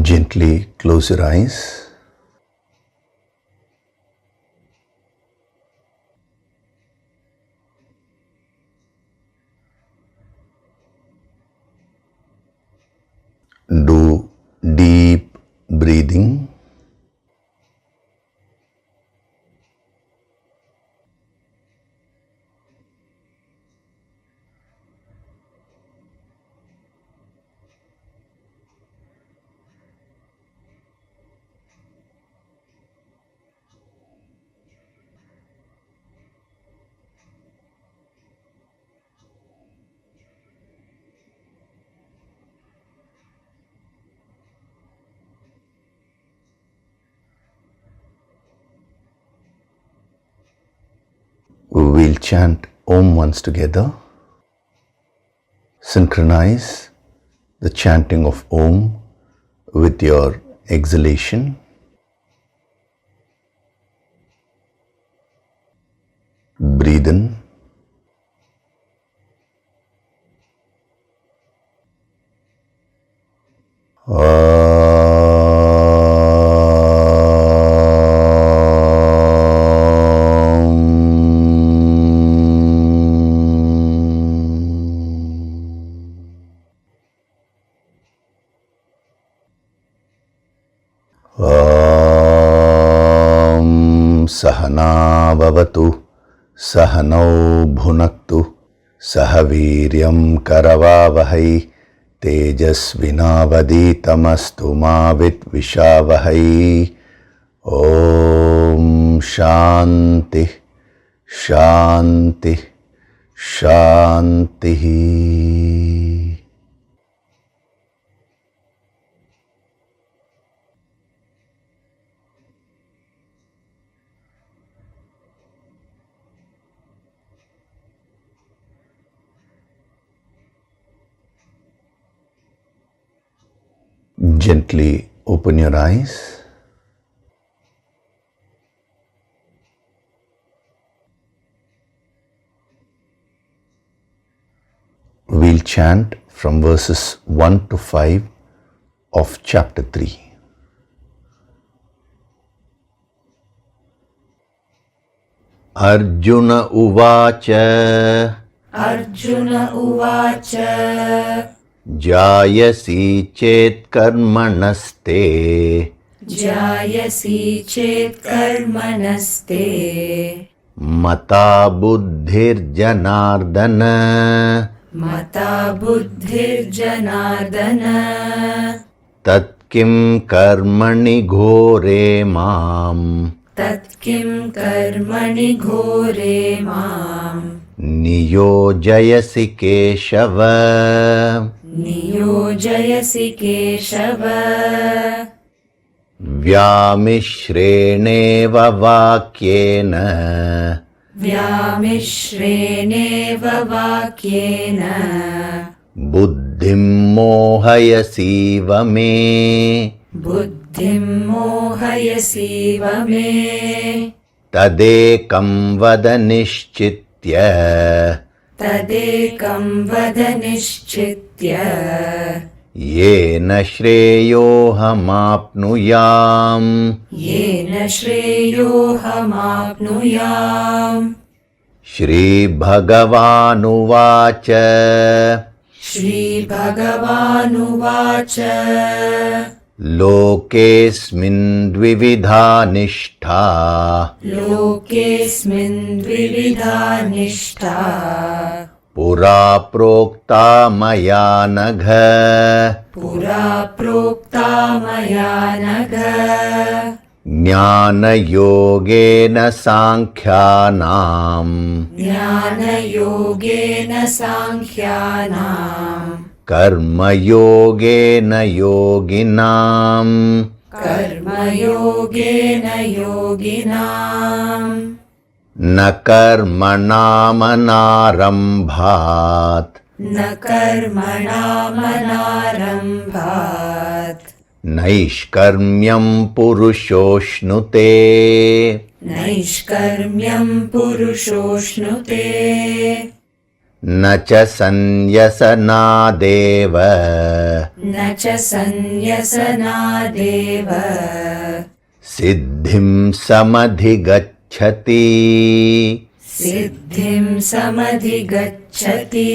Gently close your eyes. Do deep breathing. We'll chant Om once together. Synchronize the chanting of Om with your exhalation. Breathe in. Sahana bhavatu, sahanau bhunaktu, sahaviryam karavavahai, tejasvinavaditamastu ma vidvishavahai. Om Shanti, Shanti, Shanti. Gently open your eyes. We'll chant from verses 1 to 5 of chapter 3. Arjuna Uvacha. Arjuna Uvacha. Jayasi chet karmanaste. Jayasi chet karmanaste. Mata buddhir janardana. Mata buddhir janardana. Tat kim karmani ghore mam. Tat kim karmani ghore mam. Niyojayasi keshava. Niyojayasi keshava. Vyamishreneva vakyena. Vyamishreneva vakyena. Buddhim mohayasiva me. Buddhim mohayasiva me. Tadekam vada nishchitya. Tadekam vada nishchitya. Yena shreyohamapnuyam. Yena shreyohamapnuyam. Shri Bhagavanuvacha. Shri Bhagavanuvacha. Lokesmin dvividha nishtha. Lokesmin dvividha nishtha. Pura prokta maya nagha. Pura prokta maya nagha. Jnana yogena sankhyanam. Jnana yogena sankhyanam. Karma yogena yoginam. Karma yogena yoginam. Na karmanam anarambhat. Na karmanam anarambhat. Naishkarmyam purushoshnute. Naishkarmyam purushoshnute. न च संन्यसनादेव न च संन्यसनादेव सिद्धिं समधिगच्छति सिद्धिं समधिगच्छति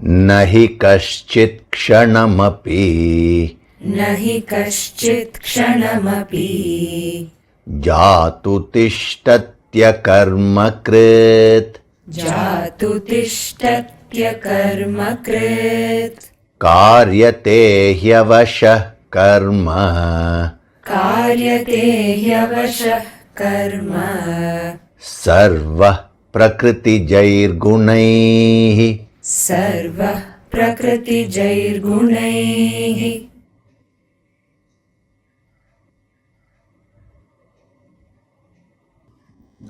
न हि कश्चित् क्षणमपि न हि कश्चित् क्षणमपि जातु तिष्ठत्यकर्मकृत् जातु तिष्ठत्यकर्मकृत् कार्यते ह्यवशः कर्म कार्यते ह्यवशः कर्म सर्वः प्रकृतिजैर्गुणैः सर्वः प्रकृतिजैर्गुणैः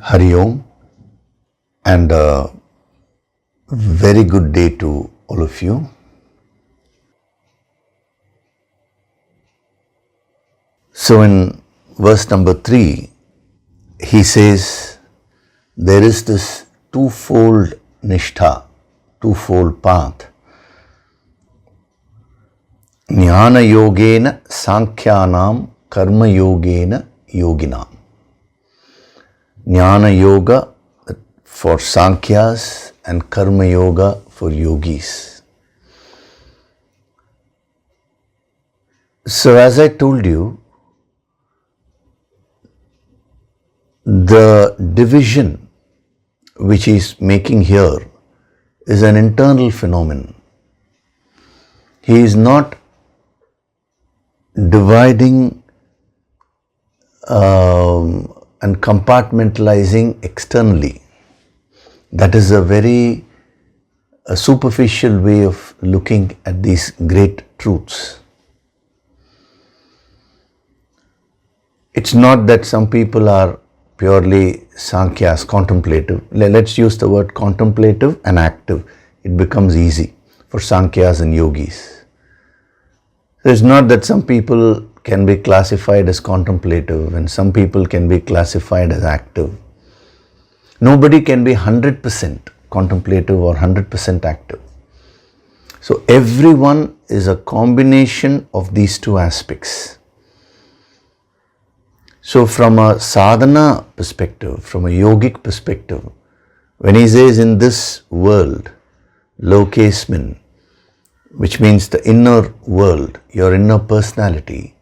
Hari Om, and a very good day to all of you. So in verse number 3, he says there is this twofold nishtha, twofold path. Jnana yogena sankhyanam karma yogena yoginam. Jnana yoga for Sankhyas and Karma yoga for yogis. So as I told you, the division which he is making here is an internal phenomenon. He is not dividing and compartmentalizing externally. That is a very superficial way of looking at these great truths. It's not that some people are purely Sankhyas, contemplative. Let's use the word contemplative and active. It becomes easy for Sankhyas and yogis. So it's not that some people can be classified as contemplative and some people can be classified as active. Nobody can be 100% contemplative or 100% active. So everyone is a combination of these two aspects. So from a sadhana perspective, from a yogic perspective, when he says in this world, lokesmin, which means the inner world, your inner personality,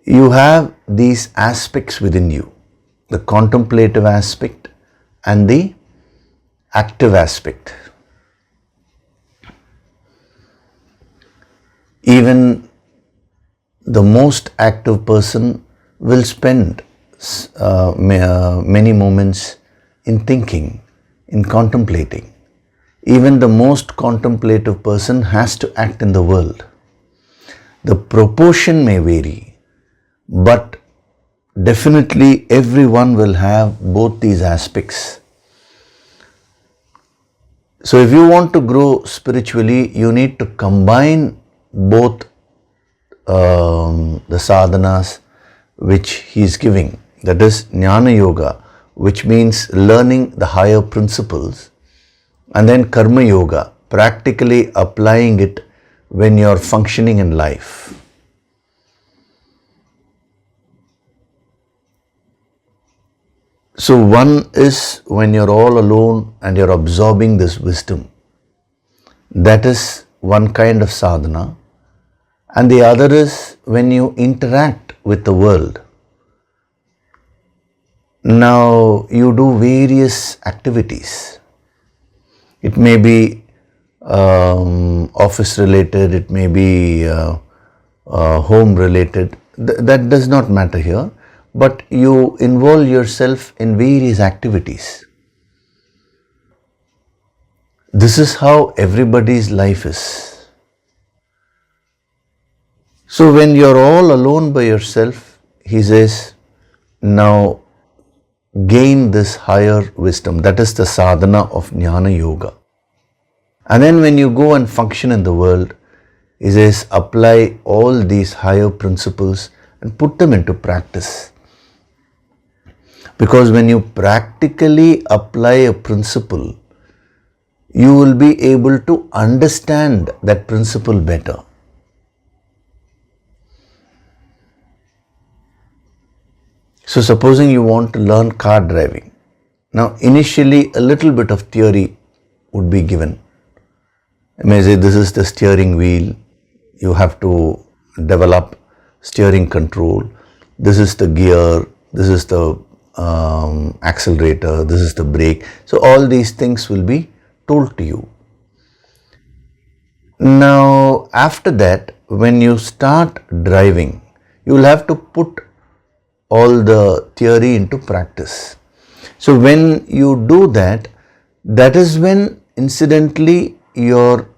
you have these aspects within you, the contemplative aspect and the active aspect. Even the most active person will spend many moments in thinking, in contemplating. Even the most contemplative person has to act in the world. The proportion may vary, but definitely everyone will have both these aspects. So if you want to grow spiritually, you need to combine both the sadhanas which he is giving. That is Jnana Yoga, which means learning the higher principles, and then Karma Yoga, practically applying it when you are functioning in life. So one is when you're all alone and you're absorbing this wisdom. That is one kind of sadhana. And the other is when you interact with the world. Now you do various activities. It may be office related, it may be home related. That does not matter here. But you involve yourself in various activities. This is how everybody's life is. So when you're all alone by yourself, he says, now gain this higher wisdom. That is the sadhana of Jnana Yoga. And then when you go and function in the world, he says, apply all these higher principles and put them into practice. Because when you practically apply a principle, you will be able to understand that principle better. So supposing you want to learn car driving. Now initially a little bit of theory would be given. I may say this is the steering wheel, you have to develop steering control, this is the gear, this is the accelerator, this is the brake. So all these things will be told to you. Now after that, when you start driving, you will have to put all the theory into practice. So when you do that, that is when incidentally your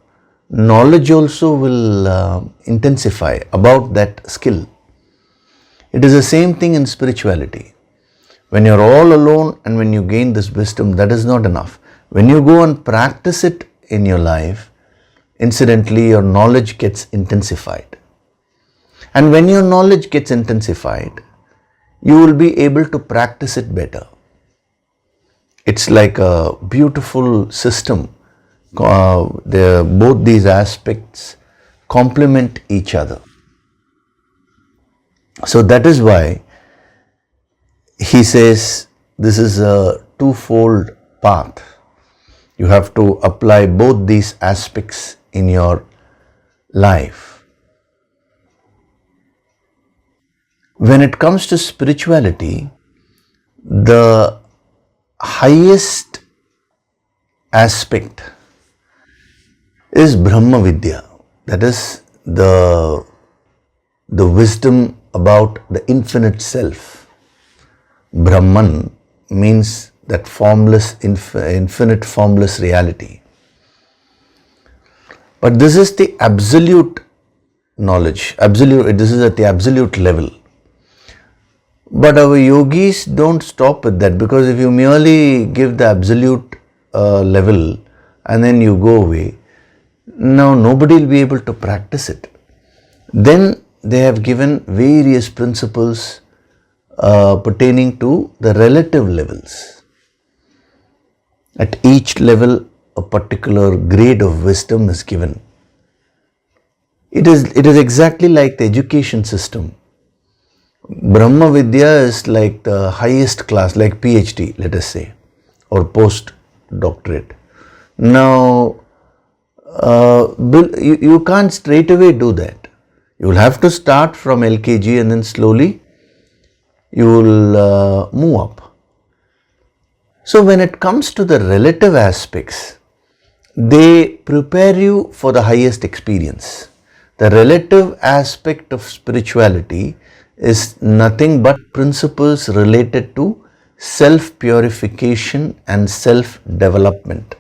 knowledge also will intensify about that skill. It is the same thing in spirituality. When you're all alone and when you gain this wisdom, that is not enough. When you go and practice it in your life, incidentally your knowledge gets intensified. And when your knowledge gets intensified, you will be able to practice it better. It's like a beautiful system. Both these aspects complement each other. So that is why he says this is a twofold path. You have to apply both these aspects in your life. When it comes to spirituality, the highest aspect is Brahma Vidya. That is the wisdom about the infinite self. Brahman means that formless, infinite formless reality. But this is the absolute knowledge, this is at the absolute level. But our yogis don't stop with that, because if you merely give the absolute level and then you go away, now nobody will be able to practice it. Then they have given various principles pertaining to the relative levels. At each level, a particular grade of wisdom is given. It is exactly like the education system. Brahma Vidya is like the highest class, like PhD, let us say, or post-doctorate. Now, you can't straight away do that. You will have to start from LKG and then slowly you will move up. So when it comes to the relative aspects, they prepare you for the highest experience. The relative aspect of spirituality is nothing but principles related to self-purification and self-development.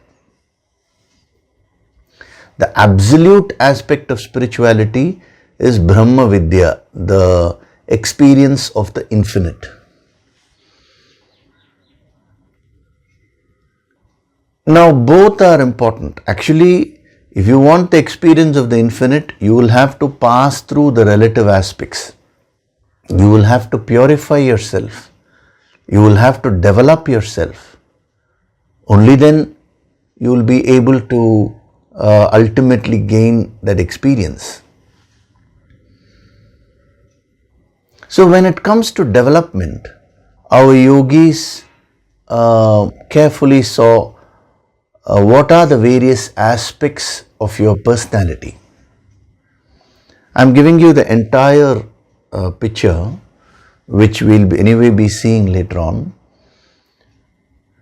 The absolute aspect of spirituality is Brahma Vidya, the experience of the infinite. Now both are important. Actually, if you want the experience of the infinite, you will have to pass through the relative aspects. You will have to purify yourself. You will have to develop yourself. Only then you will be able to ultimately gain that experience. So when it comes to development, our yogis carefully saw what are the various aspects of your personality. I am giving you the entire picture, which we'll anyway be seeing later on.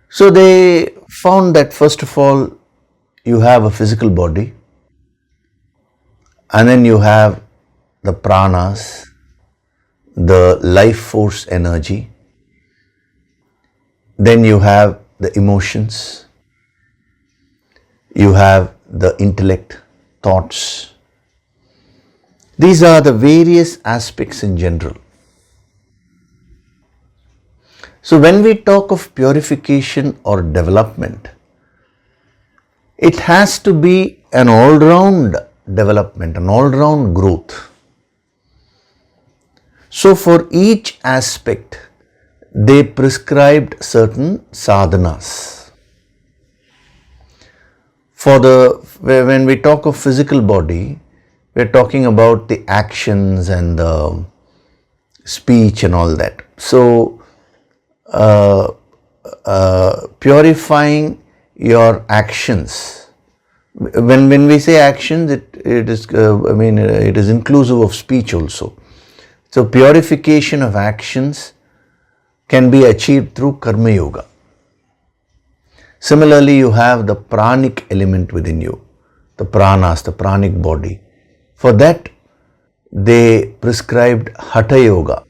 So they found that first of all, you have a physical body, and then you have the pranas, the life force energy, then you have the emotions, you have the intellect, thoughts. These are the various aspects in general. So when we talk of purification or development, it has to be an all-round development, an all-round growth. So for each aspect, they prescribed certain sadhanas. when we talk of physical body, we're talking about the actions and the speech and all that. So purifying your actions. When we say actions, it is inclusive of speech also. So purification of actions can be achieved through karma yoga. Similarly, you have the pranic element within you, the pranas, the pranic body. For that, they prescribed hatha yoga.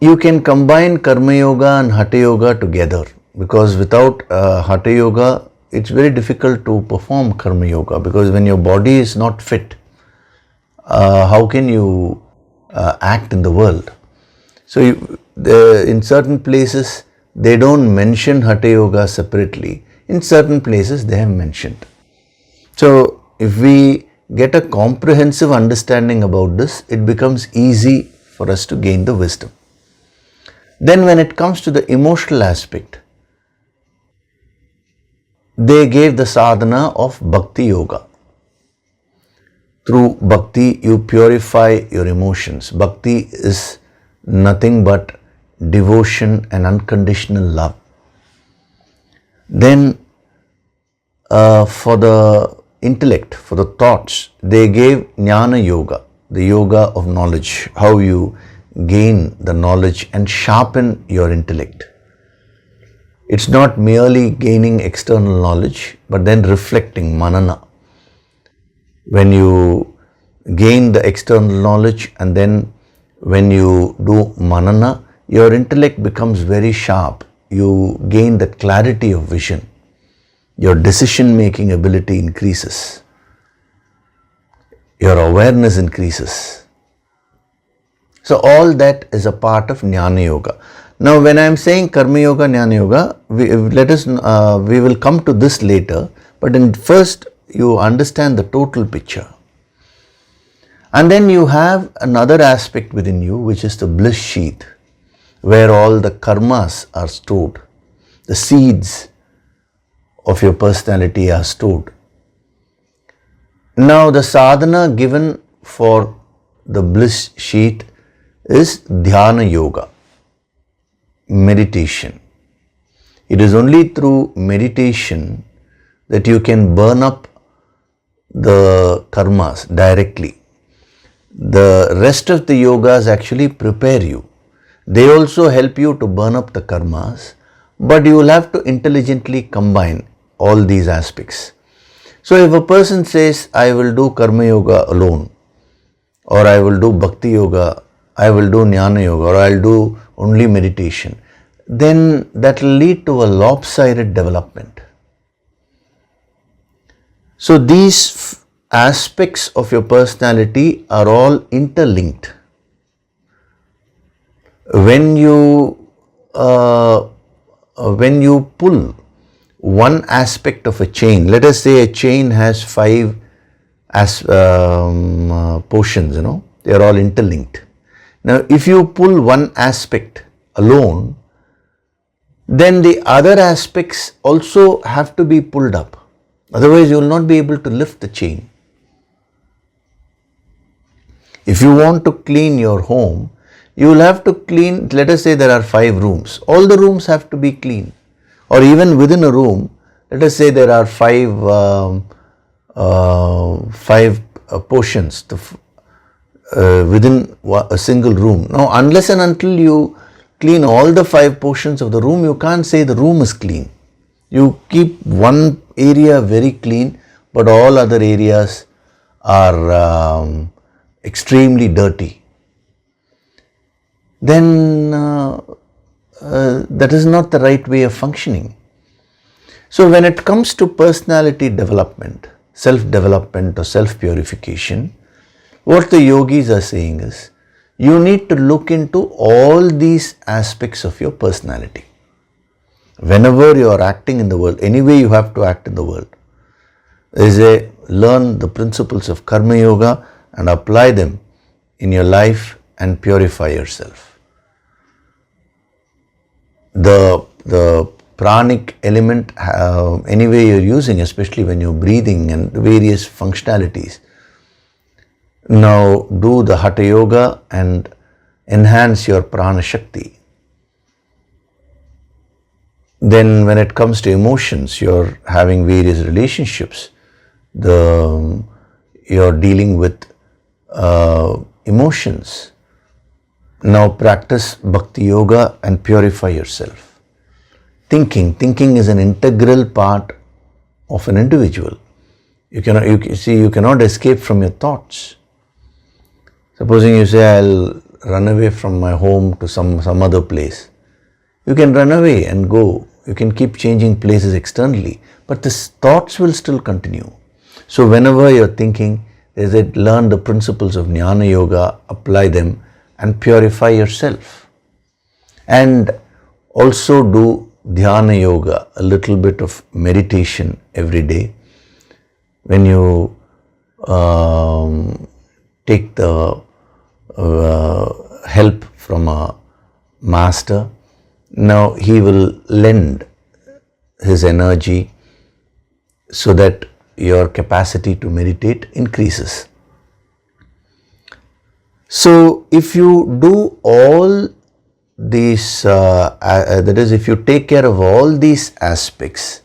You can combine karma yoga and hatha yoga together, because without hatha yoga, it's very difficult to perform karma yoga, because when your body is not fit, how can you act in the world? So in certain places, they don't mention hatha yoga separately. In certain places, they have mentioned. So if we get a comprehensive understanding about this, it becomes easy for us to gain the wisdom. Then when it comes to the emotional aspect, they gave the sadhana of bhakti yoga. Through bhakti, you purify your emotions. Bhakti is nothing but devotion and unconditional love. Then for the intellect, for the thoughts, they gave jnana yoga, the yoga of knowledge, how you gain the knowledge and sharpen your intellect. It's not merely gaining external knowledge, but then reflecting, manana. When you gain the external knowledge and then when you do manana, your intellect becomes very sharp. You gain that clarity of vision. Your decision-making ability increases. Your awareness increases. So all that is a part of Jnana Yoga. Now when I am saying Karma Yoga, Jnana Yoga, we will come to this later, but first you understand the total picture. And then you have another aspect within you, which is the bliss sheath, where all the karmas are stored. The seeds of your personality are stored. Now the sadhana given for the bliss sheath is dhyana yoga, meditation. It is only through meditation that you can burn up the karmas directly. The rest of the yogas actually prepare you. They also help you to burn up the karmas, but you will have to intelligently combine all these aspects. So if a person says, I will do karma yoga alone, or I will do bhakti yoga, I will do jnana yoga, or I will do only meditation, then that will lead to a lopsided development. So these aspects of your personality are all interlinked. When you pull one aspect of a chain, let us say a chain has 5 portions, they are all interlinked. Now if you pull one aspect alone, then the other aspects also have to be pulled up. Otherwise you will not be able to lift the chain. If you want to clean your home, you will have to clean, let us say there are 5 rooms. All the rooms have to be clean. Or even within a room, let us say there are 5 portions within a single room. Now unless and until you clean all the 5 portions of the room, you can't say the room is clean. You keep one area very clean, but all other areas are extremely dirty. Then that is not the right way of functioning. So when it comes to personality development, self-development or self-purification, what the yogis are saying is, you need to look into all these aspects of your personality. Whenever you are acting in the world, anyway you have to act in the world. Learn the principles of karma yoga and apply them in your life and purify yourself. The pranic element, any way you're using, especially when you're breathing and various functionalities. Now do the Hatha Yoga and enhance your prana shakti. Then when it comes to emotions, you're having various relationships. You're dealing with emotions. Now practice Bhakti Yoga and purify yourself. Thinking is an integral part of an individual. You cannot escape from your thoughts. Supposing you say, I'll run away from my home to some other place. You can run away and go. You can keep changing places externally, but the thoughts will still continue. So whenever you're thinking, learn the principles of Jnana Yoga, apply them and purify yourself. And also do Dhyana Yoga, a little bit of meditation every day. When you take the help from a master, now he will lend his energy so that your capacity to meditate increases. So if you do all these, that is, if you take care of all these aspects,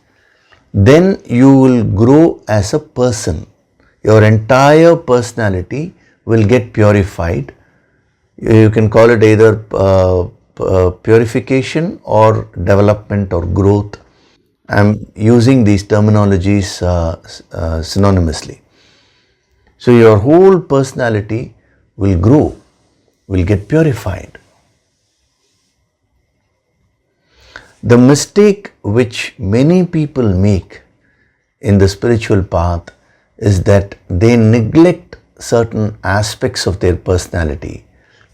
then you will grow as a person. Your entire personality will get purified. You can call it either purification or development or growth. I'm using these terminologies synonymously. So your whole personality will grow, will get purified. The mistake which many people make in the spiritual path is that they neglect certain aspects of their personality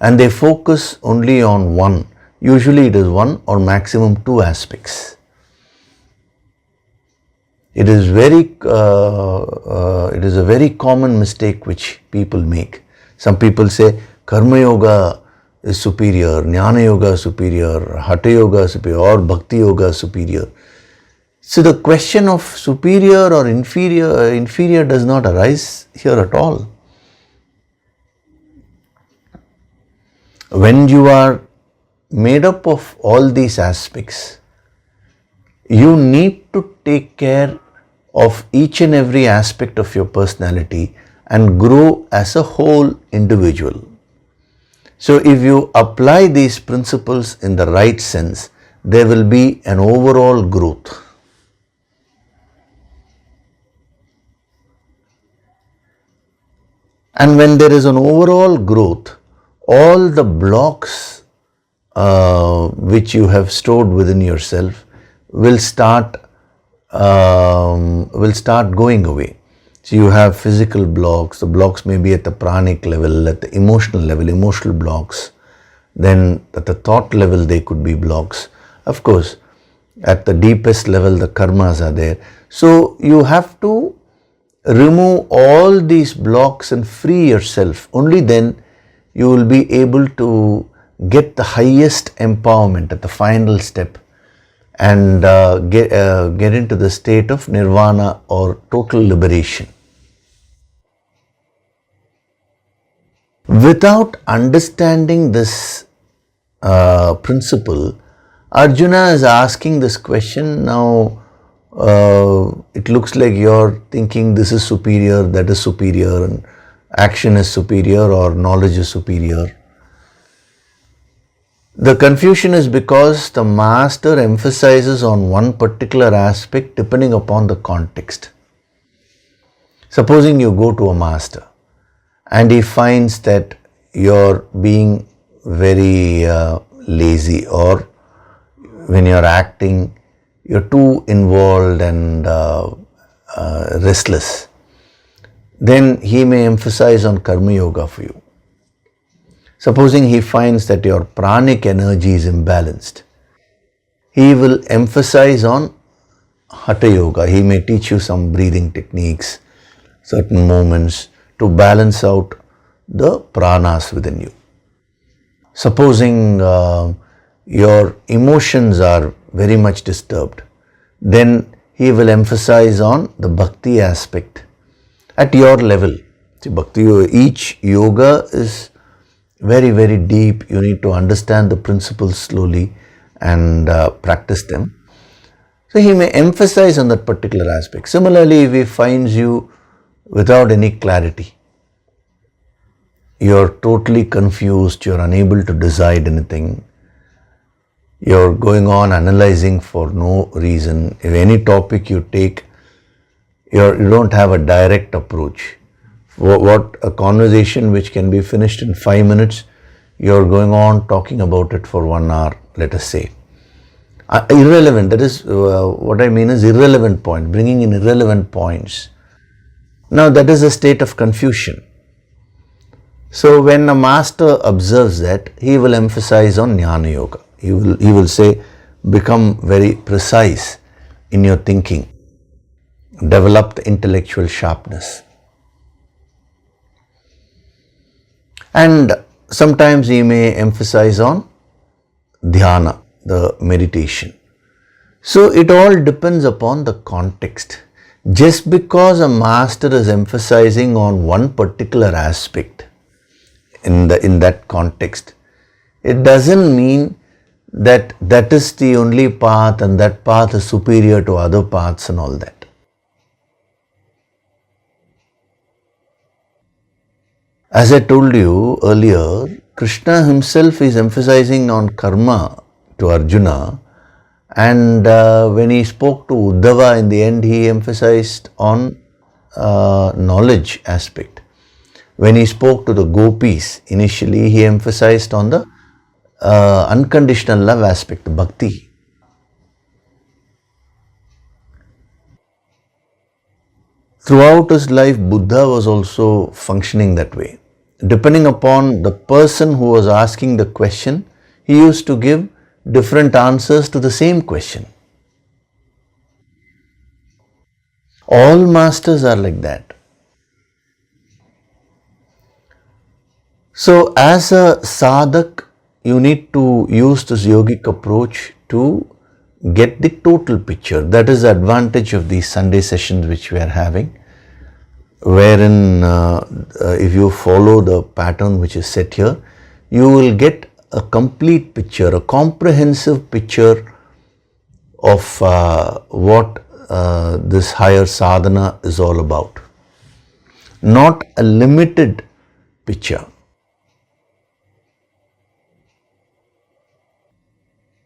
and they focus only on one. Usually it is one or maximum two aspects. It is a very common mistake which people make. Some people say Karma Yoga is superior, Jnana Yoga is superior, Hatha Yoga is superior, or Bhakti Yoga is superior. So the question of superior or inferior does not arise here at all. When you are made up of all these aspects, you need to take care of each and every aspect of your personality and grow as a whole individual. So if you apply these principles in the right sense, there will be an overall growth. And when there is an overall growth, all the blocks which you have stored within yourself will start going away. So you have physical blocks. The blocks may be at the pranic level, at the emotional level, emotional blocks. Then at the thought level, they could be blocks. Of course, at the deepest level, the karmas are there. So you have to remove all these blocks and free yourself. Only then you will be able to get the highest empowerment at the final step and get into the state of nirvana or total liberation. Without understanding this principle, Arjuna is asking this question. Now it looks like you're thinking this is superior, that is superior, and action is superior or knowledge is superior. The confusion is because the master emphasizes on one particular aspect depending upon the context. Supposing you go to a master and he finds that you're being very lazy, or when you're acting, you're too involved and restless, then he may emphasize on Karma Yoga for you. Supposing he finds that your pranic energy is imbalanced, he will emphasize on Hatha Yoga. He may teach you some breathing techniques, certain movements to balance out the pranas within you. Supposing your emotions are very much disturbed, then he will emphasize on the bhakti aspect at your level. See, bhakti, each yoga is very, very deep. You need to understand the principles slowly and practice them. So he may emphasize on that particular aspect. Similarly, if he finds you without any clarity, you're totally confused, you're unable to decide anything, you're going on analyzing for no reason. If any topic you take, you don't have a direct approach. What a conversation which can be finished in 5 minutes, you're going on talking about it for 1 hour, let us say. Irrelevant, that is what I mean is irrelevant point, bringing in irrelevant points. Now that is a state of confusion. So when a master observes that, he will emphasize on Jnana Yoga. He will say, become very precise in your thinking, develop the intellectual sharpness. And sometimes he may emphasize on dhyana, the meditation. So it all depends upon the context. Just because a master is emphasizing on one particular aspect in that context, it doesn't mean that that is the only path and that path is superior to other paths and all that. As I told you earlier, Krishna himself is emphasizing on karma to Arjuna, and when he spoke to Uddhava in the end, he emphasized on knowledge aspect. When he spoke to the gopis initially, he emphasized on the unconditional love aspect, bhakti. Throughout his life, Buddha was also functioning that way. Depending upon the person who was asking the question, he used to give different answers to the same question. All masters are like that. So as a sadhak, you need to use this yogic approach to get the total picture. That is the advantage of these Sunday sessions which we are having, wherein if you follow the pattern which is set here, you will get a complete picture, a comprehensive picture of what this higher sadhana is all about. Not a limited picture.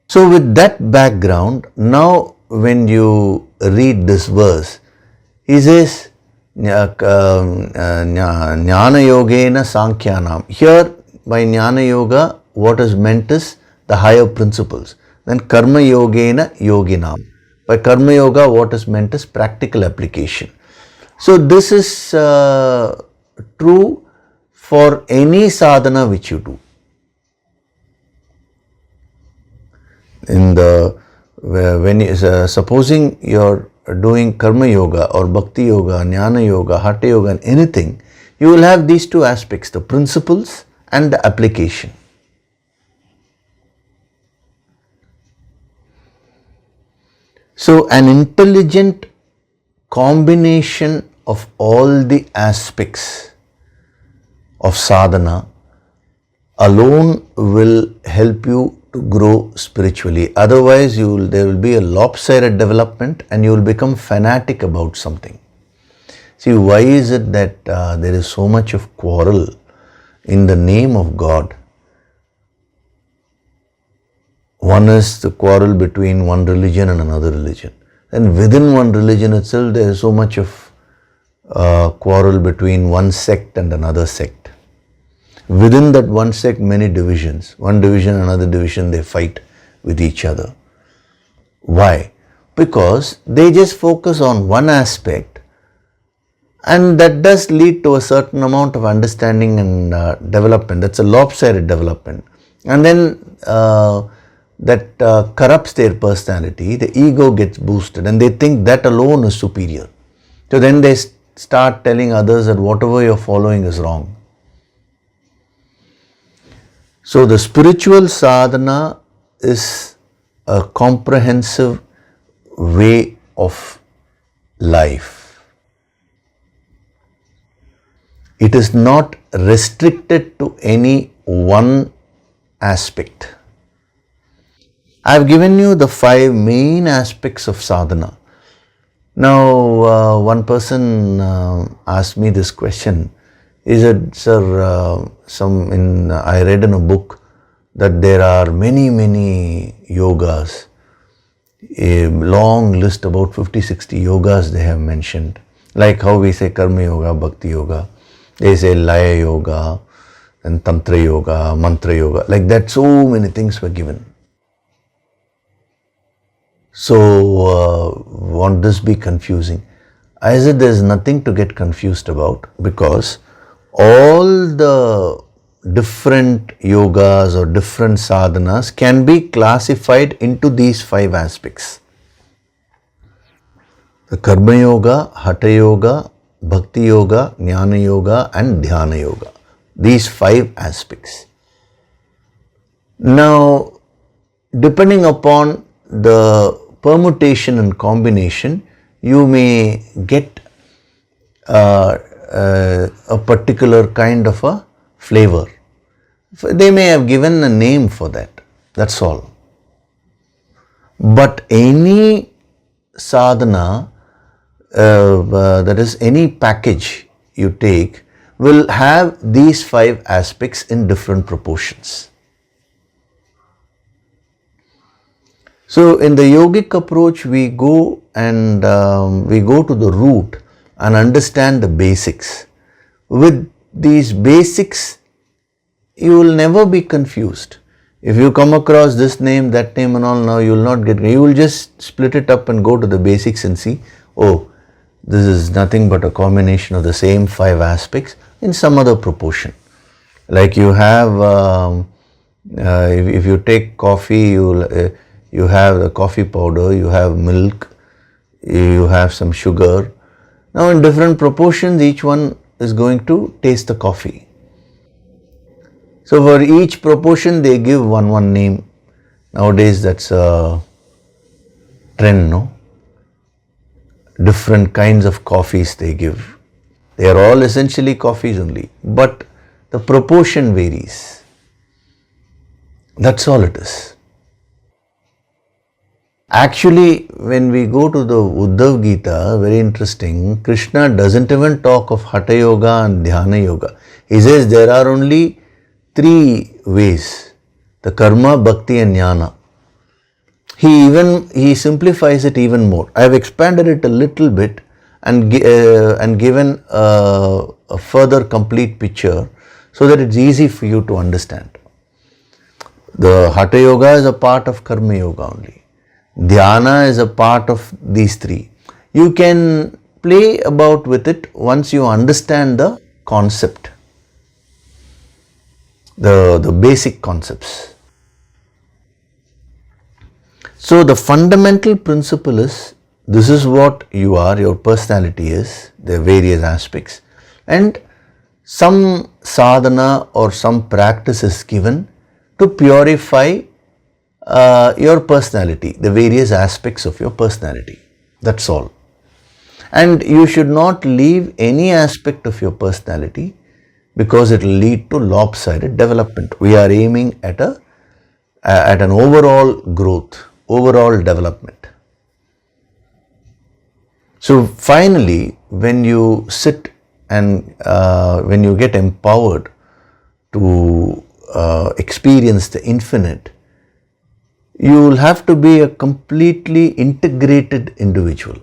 So with that background, now when you read this verse, he says, Jnana Yogena Sankhyanam. Here by Jnana Yoga, what is meant is the higher principles. Then Karma Yogena Yoginam. By Karma Yoga, what is meant is practical application. So this is true for any sadhana which you do. Supposing you're doing karma yoga or bhakti yoga, jnana yoga, hatha yoga, and anything, you will have these two aspects, the principles and the application. So an intelligent combination of all the aspects of sadhana alone will help you to grow spiritually. Otherwise, there will be a lopsided development and you will become fanatic about something. See, why is it that there is so much of quarrel in the name of God? One is the quarrel between one religion and another religion. And within one religion itself, there is so much of quarrel between one sect and another sect. Within that one sect, many divisions. One division, another division, they fight with each other. Why? Because they just focus on one aspect, and that does lead to a certain amount of understanding and development. That's a lopsided development. And then that corrupts their personality. The ego gets boosted and they think that alone is superior. So then they start telling others that whatever you're following is wrong. So the spiritual sadhana is a comprehensive way of life. It is not restricted to any one aspect. I have given you the 5 main aspects of sadhana. Now, one person asked me this question. He said, sir, I read in a book that there are many yogas, a long list, about 50-60 yogas they have mentioned. Like how we say karma yoga, bhakti yoga, they say laya yoga, and tantra yoga, mantra yoga. Like that, so many things were given. So, won't this be confusing? I said there is nothing to get confused about, because all the different yogas or different sadhanas can be classified into these 5 aspects. The karma yoga, hatha yoga, bhakti yoga, jnana yoga and dhyana yoga. These 5 aspects. Now, depending upon the permutation and combination, you may get a particular kind of a flavor. They may have given a name for that, that's all. But any sadhana, that is any package you take, will have these 5 aspects in different proportions. So in the yogic approach, we go to the root and understand the basics. With these basics, you will never be confused. If you come across this name, that name and all, now you will not get, you will just split it up and go to the basics and see, oh, this is nothing but a combination of the same 5 aspects in some other proportion. Like you have, if you take coffee, you have the coffee powder, you have milk, you have some sugar. Now in different proportions, each one is going to taste the coffee. So for each proportion, they give one name. Nowadays, that's a trend, no? Different kinds of coffees they give. They are all essentially coffees only, but the proportion varies. That's all it is. Actually, when we go to the Bhagavad Gita, very interesting, Krishna doesn't even talk of Hatha Yoga and Dhyana Yoga. He says there are only 3 ways, the karma, bhakti and jnana. He simplifies it even more. I have expanded it a little bit and given a further complete picture so that it's easy for you to understand. The Hatha Yoga is a part of Karma Yoga only. Dhyana is a part of these 3. You can play about with it once you understand the concept, the basic concepts. So the fundamental principle is, this is what you are, your personality is, the various aspects, and some sadhana or some practice is given to purify your personality, the various aspects of your personality. That's all. And you should not leave any aspect of your personality, because it will lead to lopsided development. We are aiming at an overall growth, overall development. So finally, when you sit and when you get empowered to experience the infinite, you will have to be a completely integrated individual.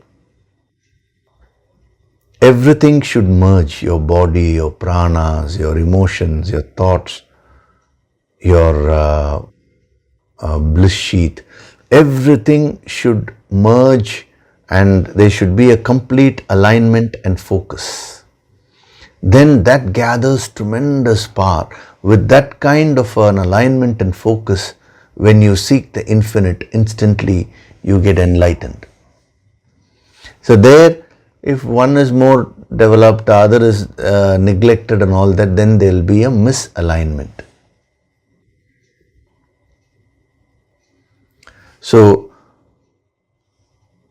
Everything should merge, your body, your pranas, your emotions, your thoughts, your bliss sheath. Everything should merge and there should be a complete alignment and focus. Then that gathers tremendous power. With that kind of an alignment and focus, when you seek the infinite, instantly you get enlightened. So there, if one is more developed, the other is neglected and all that, then there will be a misalignment. So,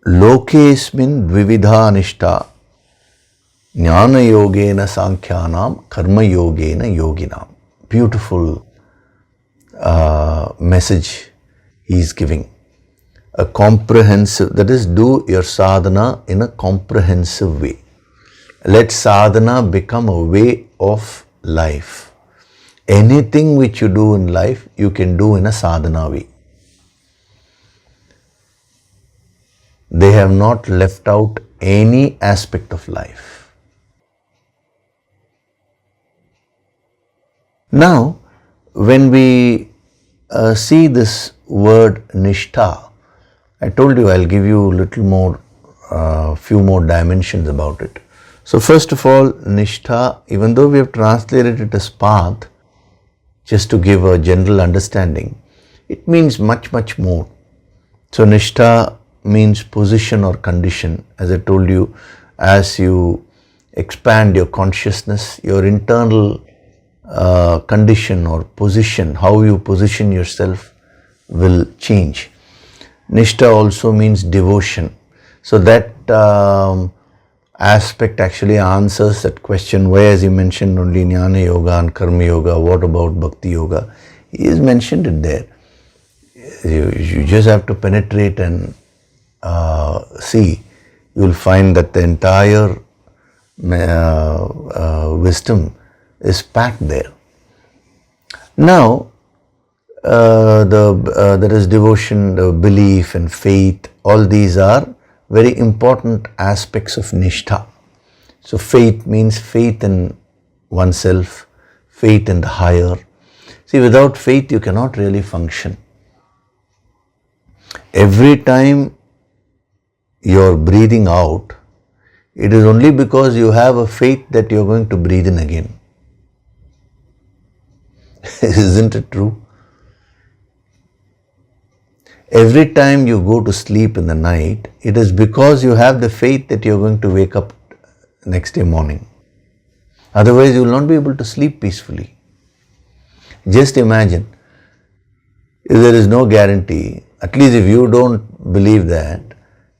lokesmin dvividha nishta jnana yogena sankhyanam karma yogena yoginam. Beautiful message he is giving. A comprehensive, that is, do your sadhana in a comprehensive way. Let sadhana become a way of life. Anything which you do in life, you can do in a sadhana way. They have not left out any aspect of life. Now, when we see this word nishtha, I told you I'll give you a little more, few more dimensions about it. So first of all, nishtha, even though we have translated it as path, just to give a general understanding, it means much, much more. So nishtha means position or condition. As I told you, as you expand your consciousness, your internal condition or position, how you position yourself will change. Nishtha also means devotion. So that aspect actually answers that question, why has he mentioned only Jnana Yoga and Karma Yoga, what about Bhakti Yoga? He has mentioned it there. You just have to penetrate and see. You will find that the entire wisdom is packed there. Now, there is devotion, the belief and faith, all these are very important aspects of nishtha. So faith means faith in oneself, faith in the higher. See, without faith you cannot really function. Every time you're breathing out, it is only because you have a faith that you're going to breathe in again. Isn't it true? Every time you go to sleep in the night, it is because you have the faith that you're going to wake up next day morning. Otherwise, you will not be able to sleep peacefully. Just imagine, if there is no guarantee, at least if you don't believe that,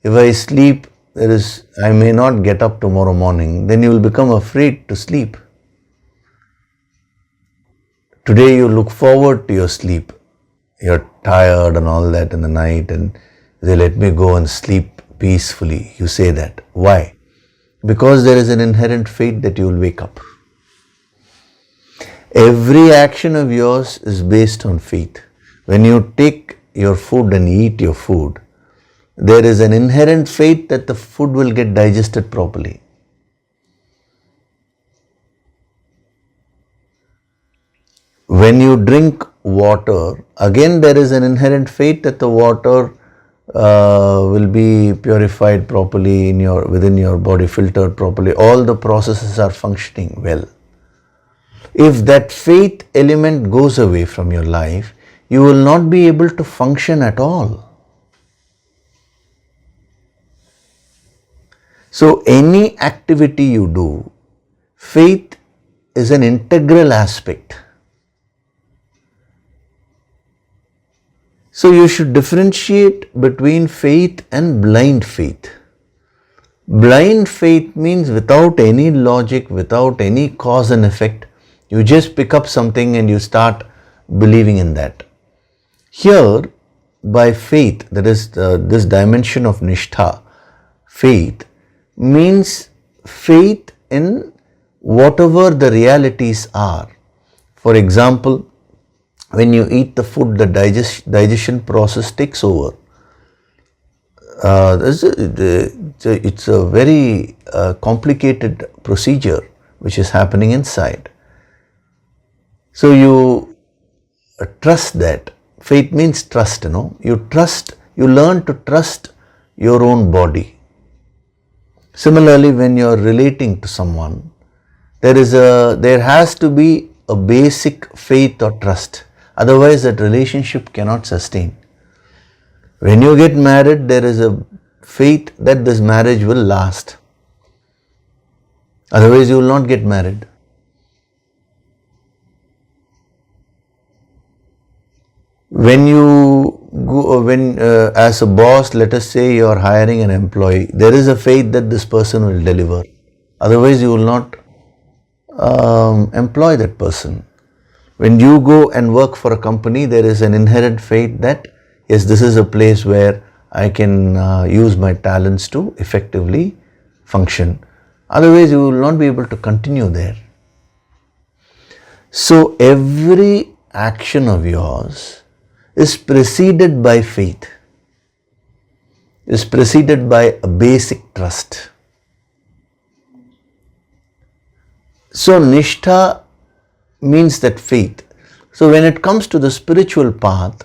if I sleep, I may not get up tomorrow morning, then you will become afraid to sleep. Today you look forward to your sleep. You're tired and all that in the night and they let me go and sleep peacefully. You say that. Why? Because there is an inherent faith that you will wake up. Every action of yours is based on faith. When you take your food and eat your food, there is an inherent faith that the food will get digested properly. When you drink water, again there is an inherent faith that the water will be purified properly within your body, filtered properly. All the processes are functioning well. If that faith element goes away from your life, you will not be able to function at all. So any activity you do, faith is an integral aspect. So you should differentiate between faith and blind faith. Blind faith means without any logic, without any cause and effect, you just pick up something and you start believing in that. Here, by faith, that is this dimension of nishtha, faith means faith in whatever the realities are. For example, when you eat the food, the digestion process takes over. It's a very complicated procedure which is happening inside. So you trust that. Faith means trust, You trust, you learn to trust your own body. Similarly, when you are relating to someone, there has to be a basic faith or trust. Otherwise, that relationship cannot sustain. When you get married, there is a faith that this marriage will last. Otherwise, you will not get married. When you go, when as a boss, let us say you are hiring an employee, there is a faith that this person will deliver. Otherwise, you will not employ that person. When you go and work for a company, there is an inherent faith that, yes, this is a place where I can use my talents to effectively function. Otherwise, you will not be able to continue there. So, every action of yours is preceded by faith, is preceded by a basic trust. So, Nishtha means that faith. So, when it comes to the spiritual path,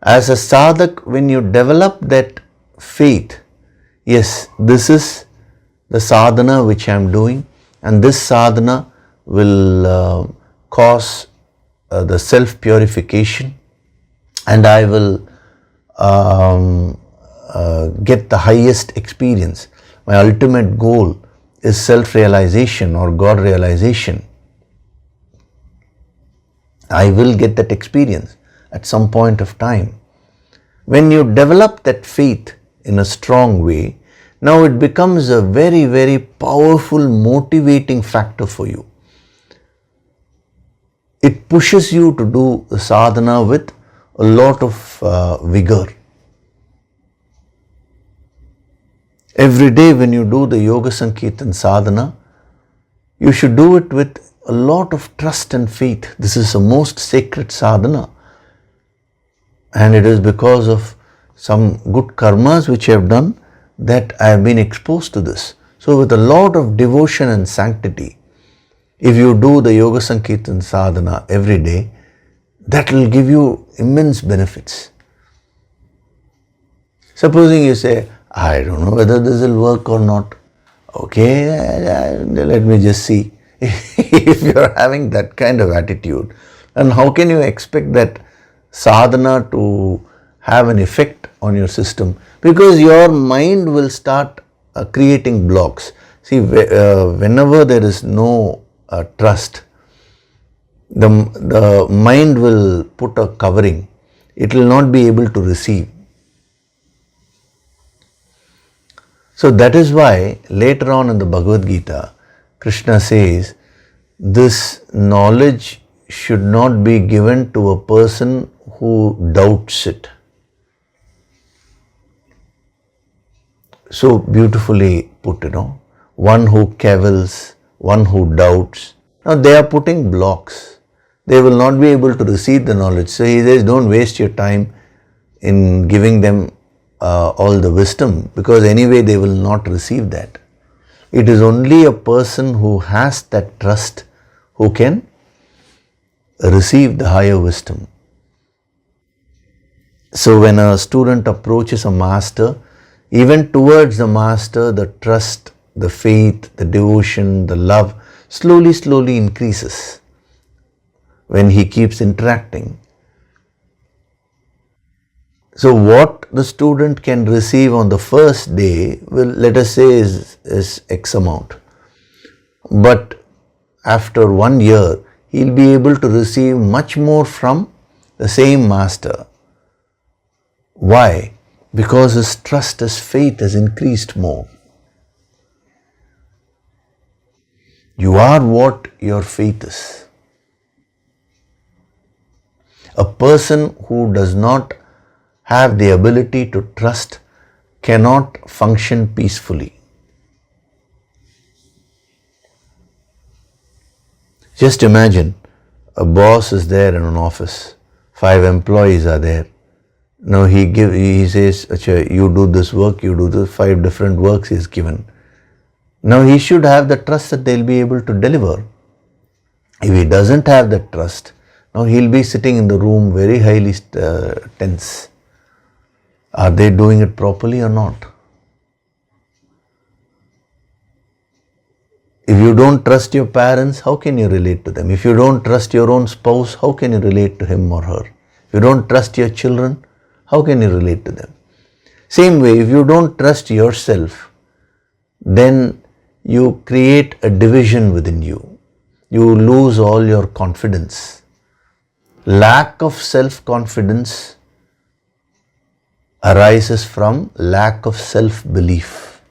as a sadhak, when you develop that faith, yes, this is the sadhana which I am doing, and this sadhana will cause the self-purification, and I will get the highest experience. My ultimate goal is self-realization or God realization. I will get that experience at some point of time. When you develop that faith in a strong way, now it becomes a very, very powerful motivating factor for you. It pushes you to do the sadhana with a lot of vigor. Every day when you do the Yoga Sankirtan sadhana, you should do it with a lot of trust and faith. This is the most sacred sadhana. And it is because of some good karmas which I have done that I have been exposed to this. So with a lot of devotion and sanctity, if you do the Yoga Sankirtan sadhana every day, that will give you immense benefits. Supposing you say, I don't know whether this will work or not. Okay, let me just see. If you are having that kind of attitude, then how can you expect that sadhana to have an effect on your system? Because your mind will start creating blocks. See, whenever there is no trust, the mind will put a covering. It will not be able to receive. So that is why later on in the Bhagavad Gita, Krishna says, this knowledge should not be given to a person who doubts it. So beautifully put, one who cavils, one who doubts. Now they are putting blocks. They will not be able to receive the knowledge. So he says, don't waste your time in giving them all the wisdom, because anyway they will not receive that. It is only a person who has that trust who can receive the higher wisdom. So when a student approaches a master, even towards the master, the trust, the faith, the devotion, the love slowly increases when he keeps interacting. So what the student can receive on the first day will, let us say, is X amount. But after 1 year, he'll be able to receive much more from the same master. Why? Because his trust, his faith has increased more. You are what your faith is. A person who does not have the ability to trust cannot function peacefully. Just imagine, a boss is there in an office, 5 employees are there. Now he says, Achha, you do this work, you do this, 5 different works he is given. Now he should have the trust that they'll be able to deliver. If he doesn't have that trust, now he'll be sitting in the room very highly tense. Are they doing it properly or not? If you don't trust your parents, how can you relate to them? If you don't trust your own spouse, how can you relate to him or her? If you don't trust your children, how can you relate to them? Same way, if you don't trust yourself, then you create a division within you. You lose all your confidence. Lack of self-confidence arises from lack of self-belief,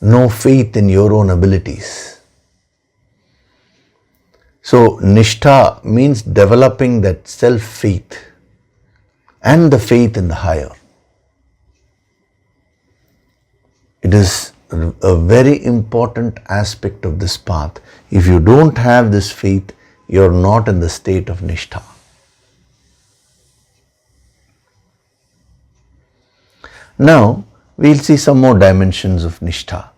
no faith in your own abilities. So nishtha means developing that self-faith and the faith in the higher. It is a very important aspect of this path. If you don't have this faith, you are not in the state of nishtha. Now, we'll see some more dimensions of nishtha.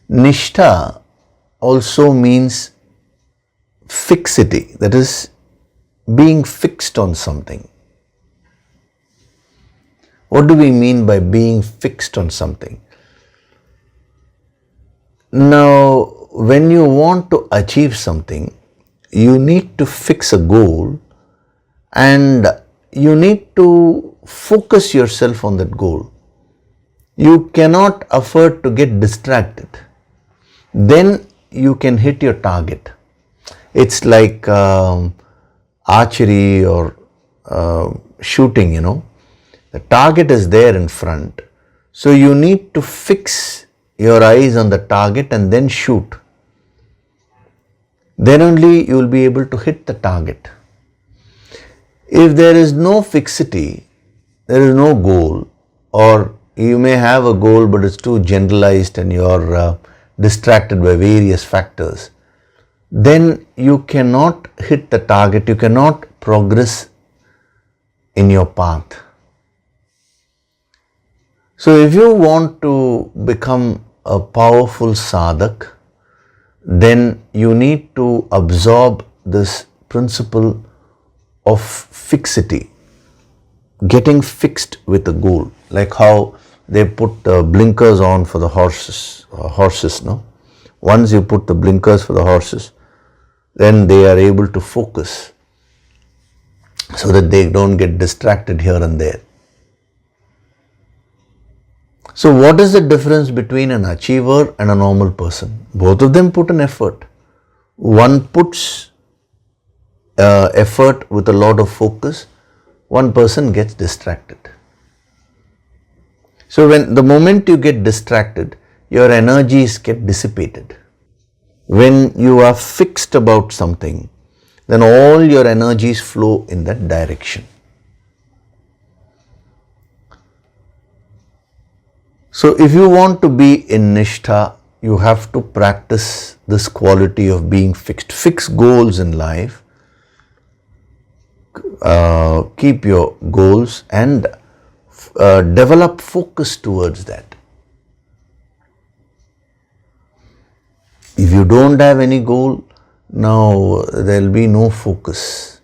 Nishtha also means fixity, that is, being fixed on something. What do we mean by being fixed on something? Now, when you want to achieve something, you need to fix a goal and you need to focus yourself on that goal. You cannot afford to get distracted. Then you can hit your target. It's like archery or shooting, The target is there in front. So you need to fix your eyes on the target and then shoot. Then only you will be able to hit the target. If there is no fixity, there is no goal, or you may have a goal but it's too generalized and you are distracted by various factors, then you cannot hit the target, you cannot progress in your path. So if you want to become a powerful sadhak, then you need to absorb this principle of fixity, getting fixed with a goal, like how they put the blinkers on for the horses, no? Once you put the blinkers for the horses, then they are able to focus so that they don't get distracted here and there. So what is the difference between an achiever and a normal person? Both of them put an effort. One puts effort with a lot of focus, one person gets distracted. So the moment you get distracted, your energies get dissipated. When you are fixed about something, then all your energies flow in that direction. So if you want to be in nishtha, you have to practice this quality of being fixed. Fix goals in life, keep your goals and develop focus towards that. If you don't have any goal, now there will be no focus.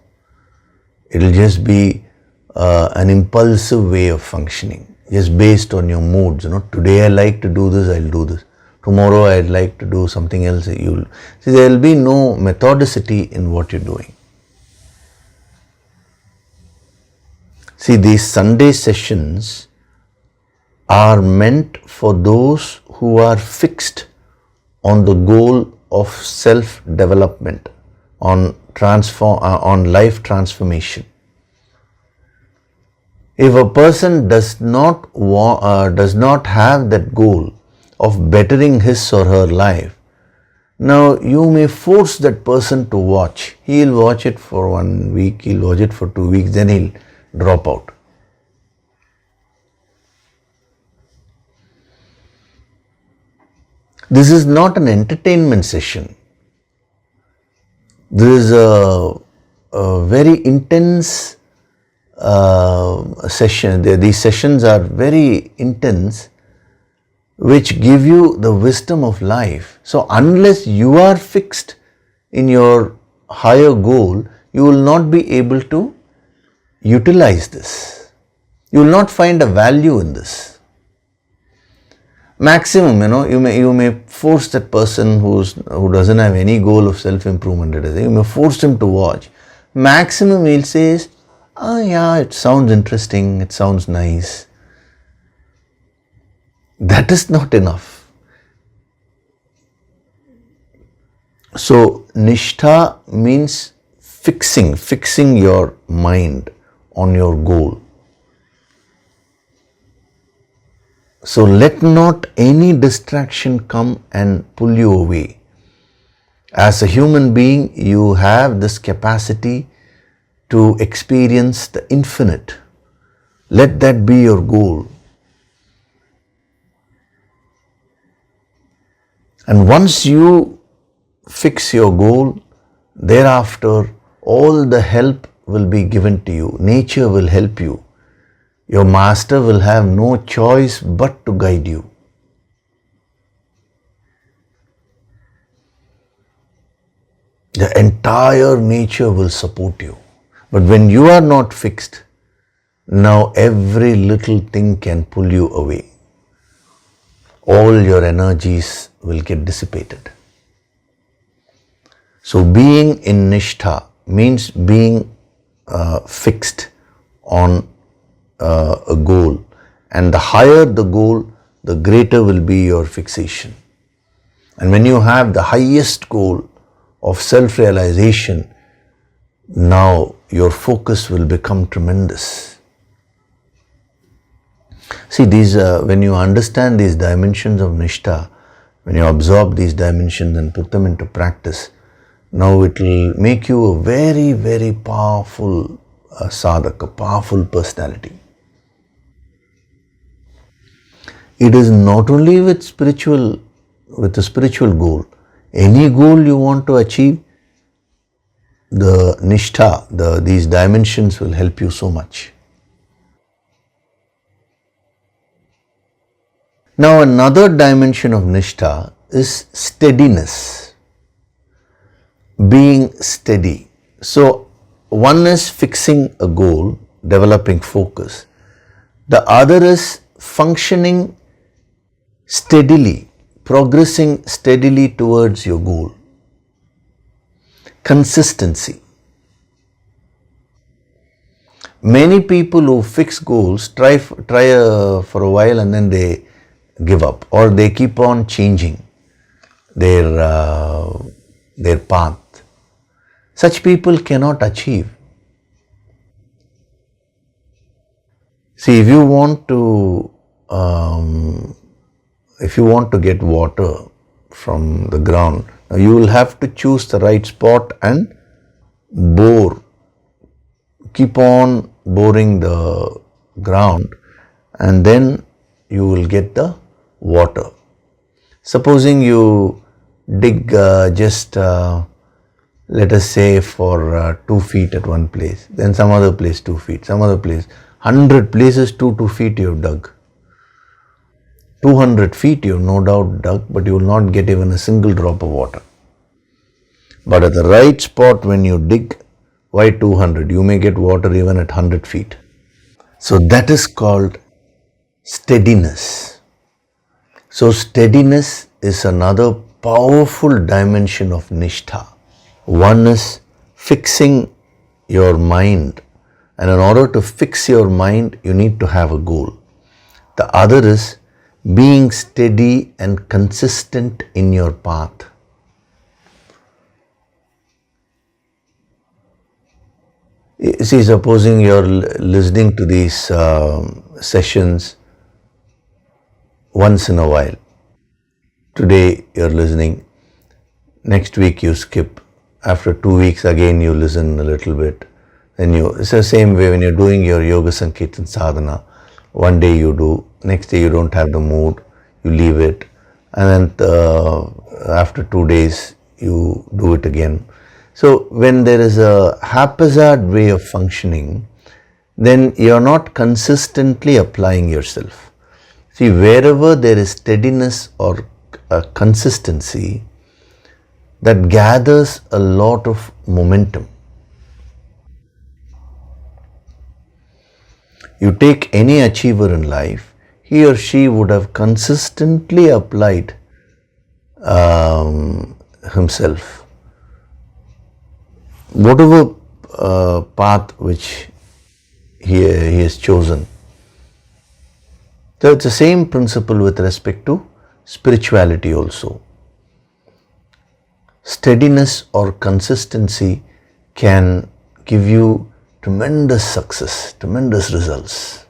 It will just be an impulsive way of functioning, just based on your moods. Today I like to do this, I'll do this. Tomorrow I'd like to do something else. See, there will be no methodicity in what you're doing. See, these Sunday sessions are meant for those who are fixed on the goal of self-development, on life transformation. If a person does not have that goal of bettering his or her life, now you may force that person to watch. He'll watch it for 1 week, he'll watch it for 2 weeks, then he'll drop out. This is not an entertainment session. This is a very intense session. These sessions are very intense, which give you the wisdom of life. So unless you are fixed in your higher goal, you will not be able to utilize this. You will not find a value in this. Maximum, you may force that person who doesn't have any goal of self-improvement, you may force him to watch. Maximum he'll say is, yeah, it sounds interesting, it sounds nice. That is not enough. So nishtha means fixing your mind on your goal. So let not any distraction come and pull you away. As a human being, you have this capacity to experience the infinite. Let that be your goal. And once you fix your goal, thereafter all the help will be given to you. Nature will help you. Your master will have no choice but to guide you. The entire nature will support you. But when you are not fixed, now every little thing can pull you away. All your energies will get dissipated. So being in nishtha means being fixed on a goal, and the higher the goal, the greater will be your fixation. And when you have the highest goal of self-realization, now your focus will become tremendous. See, these when you understand these dimensions of nishtha, when you absorb these dimensions and put them into practice, now it will make you a very, very powerful sadhak, a powerful personality. It is not only with a spiritual goal. Any goal you want to achieve, the nishtha, these dimensions will help you so much. Now another dimension of nishtha is steadiness. Being steady. So one is fixing a goal, developing focus. The other is functioning steadily, progressing steadily towards your goal. Consistency. Many people who fix goals try for a while and then they give up, or they keep on changing their path. Such people cannot achieve. See, if you want to get water from the ground, you will have to choose the right spot and bore. Keep on boring the ground, and then you will get the water. Supposing you dig let us say for 2 feet at one place, then some other place 2 feet, some other place, 100 places 2 feet you have dug. 200 feet you have no doubt dug, but you will not get even a single drop of water. But at the right spot when you dig, why 200? You may get water even at 100 feet. So that is called steadiness. So steadiness is another powerful dimension of nishtha. One is fixing your mind, and in order to fix your mind, you need to have a goal. The other is being steady and consistent in your path. See, supposing you're listening to these sessions once in a while. Today you're listening, next week you skip, after 2 weeks again you listen a little bit. Then it's the same way when you're doing your yoga sankirtan sadhana. One day you do, next day you don't have the mood, you leave it, and then after 2 days you do it again. So when there is a haphazard way of functioning, then you're not consistently applying yourself. See, wherever there is steadiness or consistency, that gathers a lot of momentum. You take any achiever in life, he or she would have consistently applied himself. Whatever path which he has chosen. So it's the same principle with respect to spirituality also. Steadiness or consistency can give you tremendous success, tremendous results.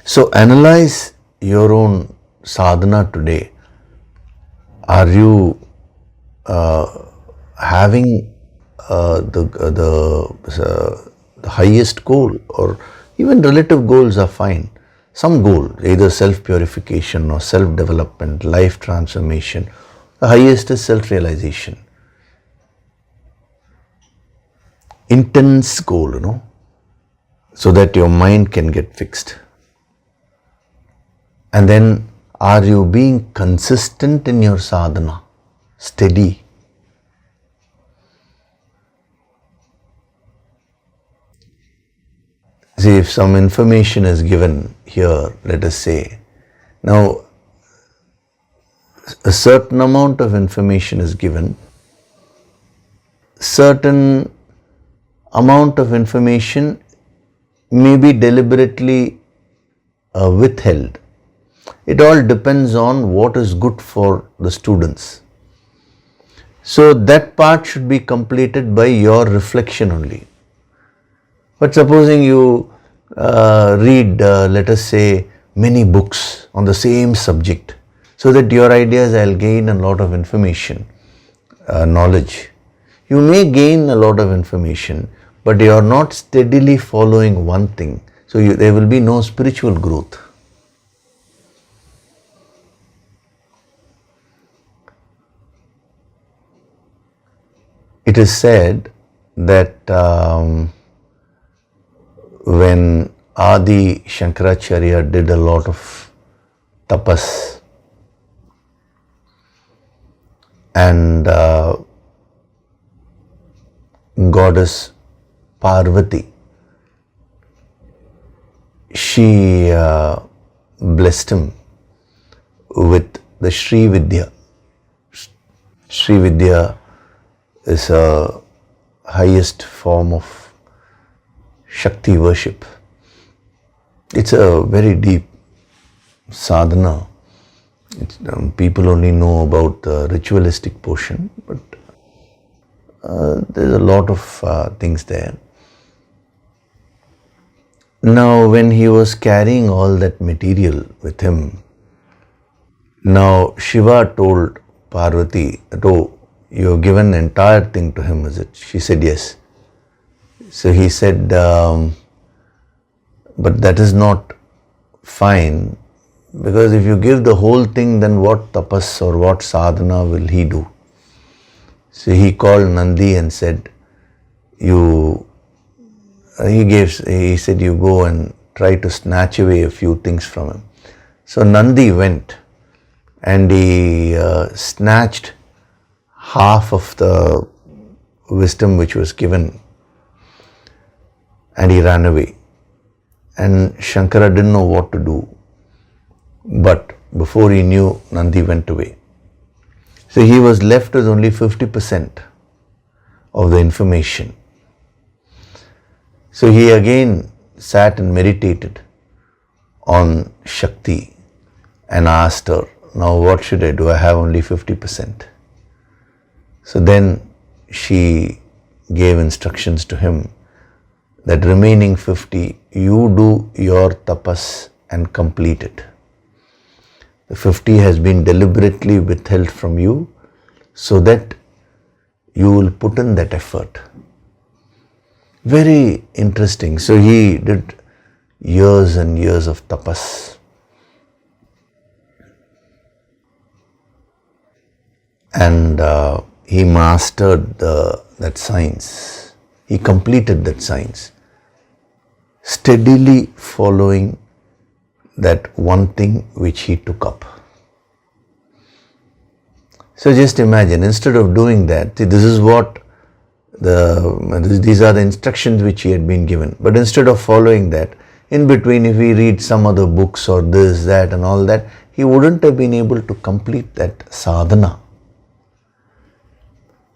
So analyze your own sadhana today. Are you having the highest goal, or even relative goals are fine. Some goal, either self-purification or self-development, life transformation. The highest is self-realization. Intense goal, so that your mind can get fixed. And then, are you being consistent in your sadhana? Steady. See, if some information is given here, let us say, now a certain amount of information is given, certain amount of information may be deliberately withheld. It all depends on what is good for the students. So that part should be completed by your reflection only. But supposing you read, let us say, many books on the same subject, so that your ideas will gain a lot of information, knowledge. You may gain a lot of information, but you are not steadily following one thing. So there will be no spiritual growth. It is said that when Adi Shankaracharya did a lot of tapas, and goddess Parvati, she blessed him with the Sri Vidya. Sri Vidya is a highest form of Shakti worship. It's a very deep sadhana. People only know about the ritualistic portion, but there's a lot of things there. Now, when he was carrying all that material with him, now Shiva told Parvati, "Oh, you have given the entire thing to him, is it?" She said, "Yes." So he said, "But that is not fine, because if you give the whole thing, then what tapas or what sadhana will he do?" So he called Nandi and said, he said, "You go and try to snatch away a few things from him." So Nandi went and he snatched half of the wisdom which was given, and he ran away. And Shankara didn't know what to do. But before he knew, Nandi went away. So he was left with only 50% of the information. So he again sat and meditated on Shakti and asked her, "Now what should I do? I have only 50%. So then she gave instructions to him that remaining 50, you do your tapas and complete it. The 50 has been deliberately withheld from you so that you will put in that effort." Very interesting. So he did years and years of tapas. And he mastered that science. He completed that science, steadily following that one thing which he took up. So just imagine, instead of doing that, this is what these are the instructions which he had been given. But instead of following that, in between, if he read some other books or this, that and all that, he wouldn't have been able to complete that sadhana.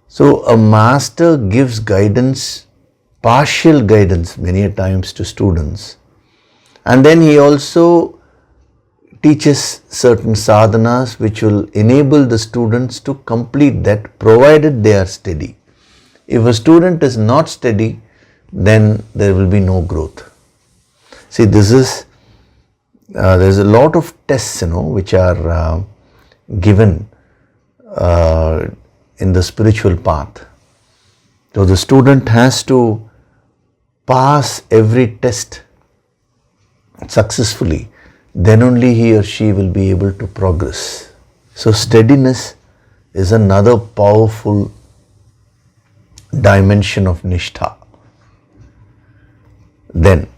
So a master gives guidance, partial guidance many a times to students. And then he also teaches certain sadhanas which will enable the students to complete that, provided they are steady. If a student is not steady, then there will be no growth. See, this is there's a lot of tests, which are given in the spiritual path. So the student has to pass every test successfully, then only he or she will be able to progress. So steadiness is another powerful dimension of nishtha. Then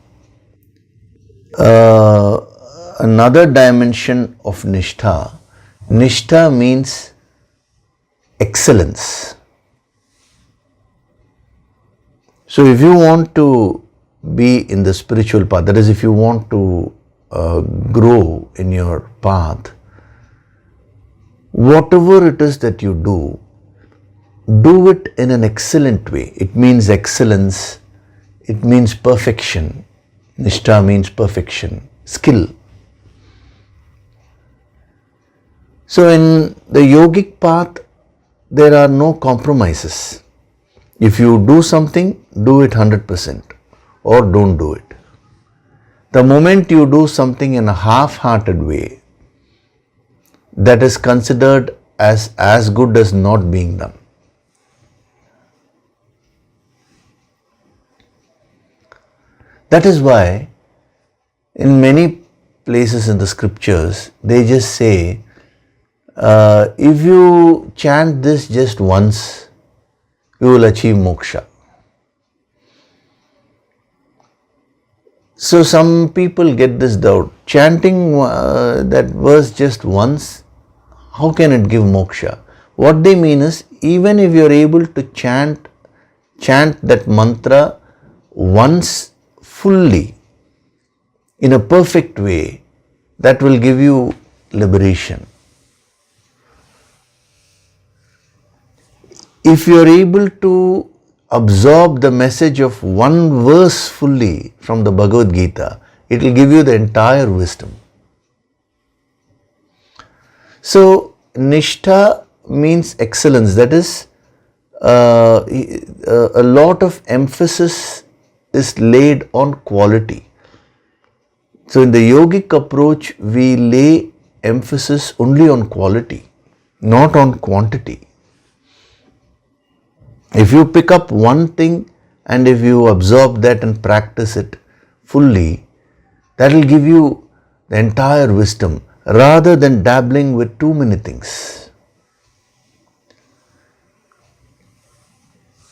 another dimension of nishtha. Nishtha means excellence. So if you want to be in the spiritual path, that is, if you want to grow in your path, whatever it is that you do it in an excellent way. It means excellence, it means perfection. Nishtha means perfection, skill. So in the yogic path, there are no compromises. If you do something, do it 100% or don't do it. The moment you do something in a half-hearted way, that is considered as good as not being done. That is why in many places in the scriptures, they just say, if you chant this just once, you will achieve moksha. So some people get this doubt. Chanting that verse just once, how can it give moksha? What they mean is, even if you are able to chant that mantra once fully, in a perfect way, that will give you liberation. If you are able to absorb the message of one verse fully from the Bhagavad Gita, it will give you the entire wisdom. So, nishtha means excellence. That is, a lot of emphasis is laid on quality. So, in the yogic approach, we lay emphasis only on quality, not on quantity. If you pick up one thing and if you absorb that and practice it fully, that will give you the entire wisdom rather than dabbling with too many things.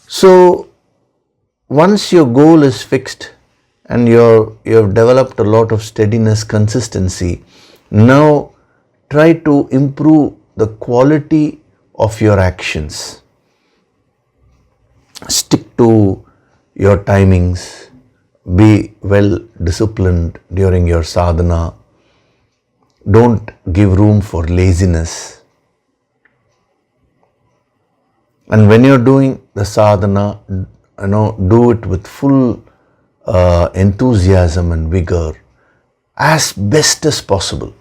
So, once your goal is fixed and you have developed a lot of steadiness, consistency, now try to improve the quality of your actions. Stick to your timings, be well disciplined during your sadhana, don't give room for laziness. And when you're doing the sadhana, do it with full enthusiasm and vigor as best as possible.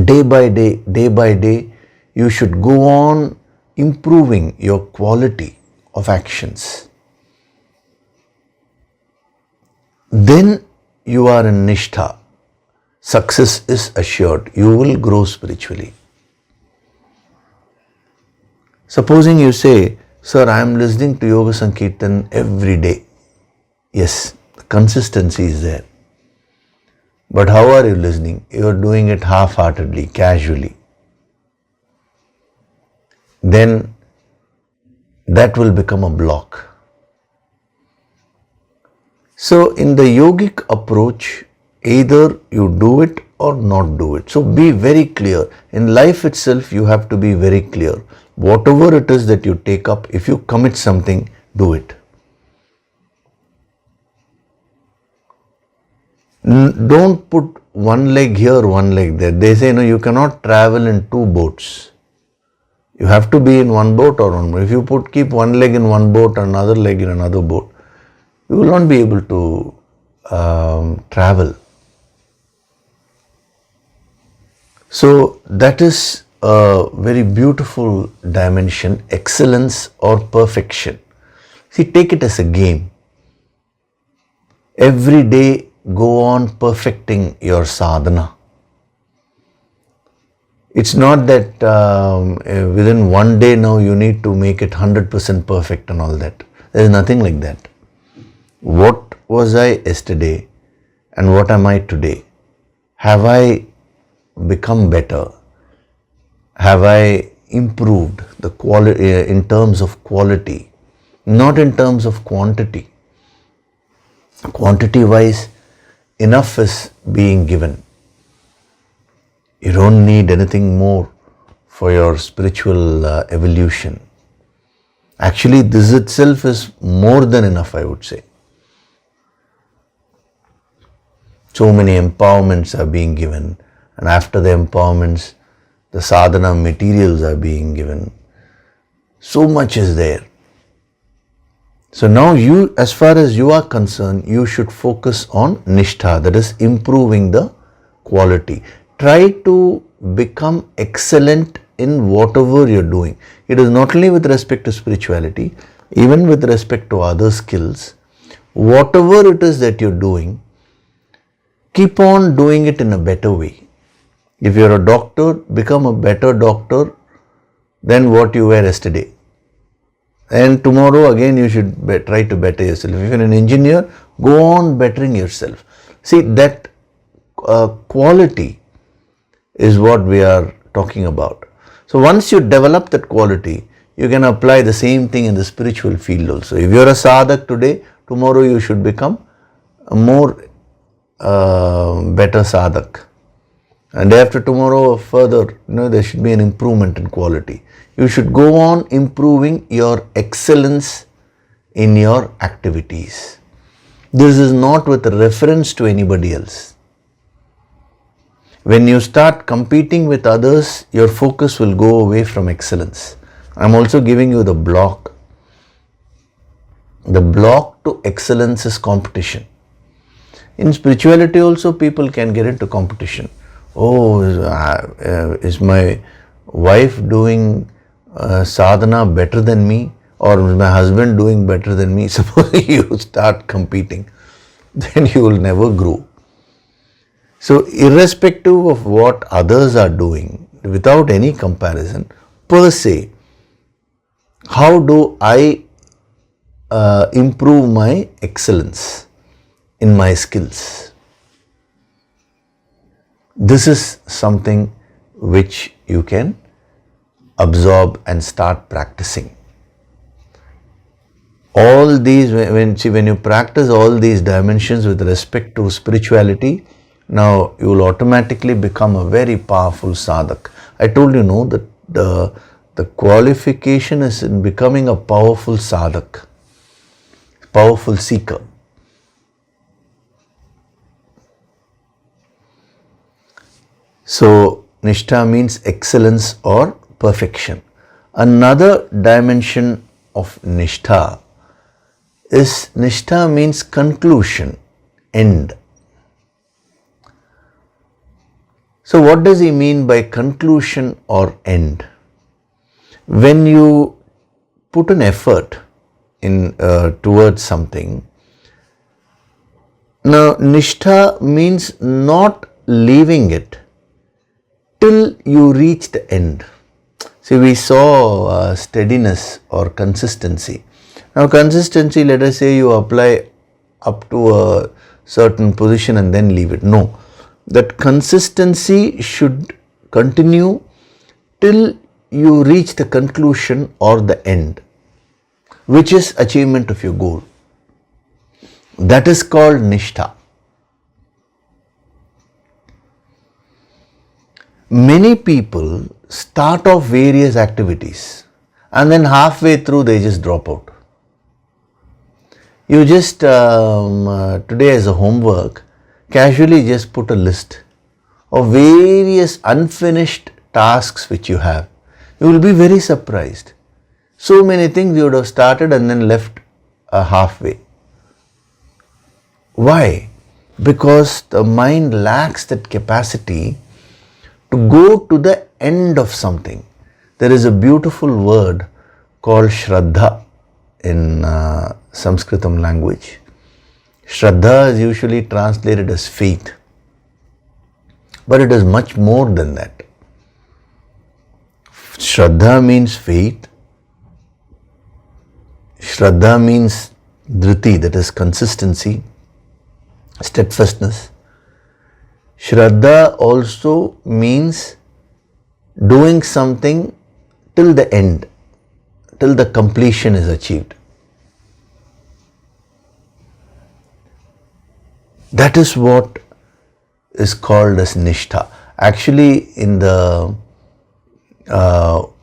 Day by day, you should go on improving your quality of actions. Then you are in nishtha. Success is assured. You will grow spiritually. Supposing you say, sir, I am listening to Yoga Sankirtan every day. Yes, the consistency is there. But how are you listening? You are doing it half-heartedly, casually. Then that will become a block. So in the yogic approach, either you do it or not do it. So be very clear. In life itself, you have to be very clear. Whatever it is that you take up, if you commit something, do it. Don't put one leg here, one leg there. They say, you cannot travel in two boats. You have to be in one boat or one boat. If you keep one leg in one boat and another leg in another boat, you will not be able to travel. So that is a very beautiful dimension, excellence or perfection. See, take it as a game. Every day go on perfecting your sadhana. It's not that within one day now you need to make it 100% perfect and all that. There is nothing like that. What was I yesterday and what am I today? Have I become better? Have I improved the quality in terms of quality, not in terms of quantity? Quantity wise, enough is being given. You don't need anything more for your spiritual evolution. Actually, this itself is more than enough, I would say. So many empowerments are being given, and after the empowerments, the sadhana materials are being given. So much is there. So now you, as far as you are concerned, you should focus on nishtha, that is improving the quality. Try to become excellent in whatever you're doing. It is not only with respect to spirituality, even with respect to other skills. Whatever it is that you're doing, keep on doing it in a better way. If you're a doctor, become a better doctor than what you were yesterday. And tomorrow again you should try to better yourself. If you're an engineer, go on bettering yourself. See, that quality is what we are talking about. So once you develop that quality, you can apply the same thing in the spiritual field also. If you're a sadhak today, tomorrow you should become a more better sadhak. And after tomorrow further, there should be an improvement in quality. You should go on improving your excellence in your activities. This is not with reference to anybody else. When you start competing with others, your focus will go away from excellence. I'm also giving you the block. The block to excellence is competition. In spirituality also, people can get into competition. Oh, is my wife doing sadhana better than me? Or is my husband doing better than me? Suppose you start competing, then you will never grow. So irrespective of what others are doing, without any comparison, per se, how do I improve my excellence in my skills? This is something which you can absorb and start practicing. All these, when you practice all these dimensions with respect to spirituality, now you will automatically become a very powerful sadhak. I told you, that the qualification is in becoming a powerful sadhak, powerful seeker. So, nishtha means excellence or perfection. Another dimension of nishtha means conclusion, end. So what does he mean by conclusion or end? When you put an effort in towards something, now nishtha means not leaving it till you reach the end. See, we saw steadiness or consistency. Now consistency, let us say you apply up to a certain position and then leave it. No, that consistency should continue till you reach the conclusion or the end, which is achievement of your goal. That is called nishtha. Many people start off various activities and then halfway through they just drop out. You just today as a homework, casually just put a list of various unfinished tasks which you have. You will be very surprised. So many things you would have started and then left halfway. Why? Because the mind lacks that capacity to go to the end of something. There is a beautiful word called Shraddha in Sanskritam language. Shraddha is usually translated as faith, but it is much more than that. Shraddha means faith. Shraddha means dhriti, that is consistency, steadfastness. Shraddha also means doing something till the end, till the completion is achieved. That is what is called as nishtha. Actually, in the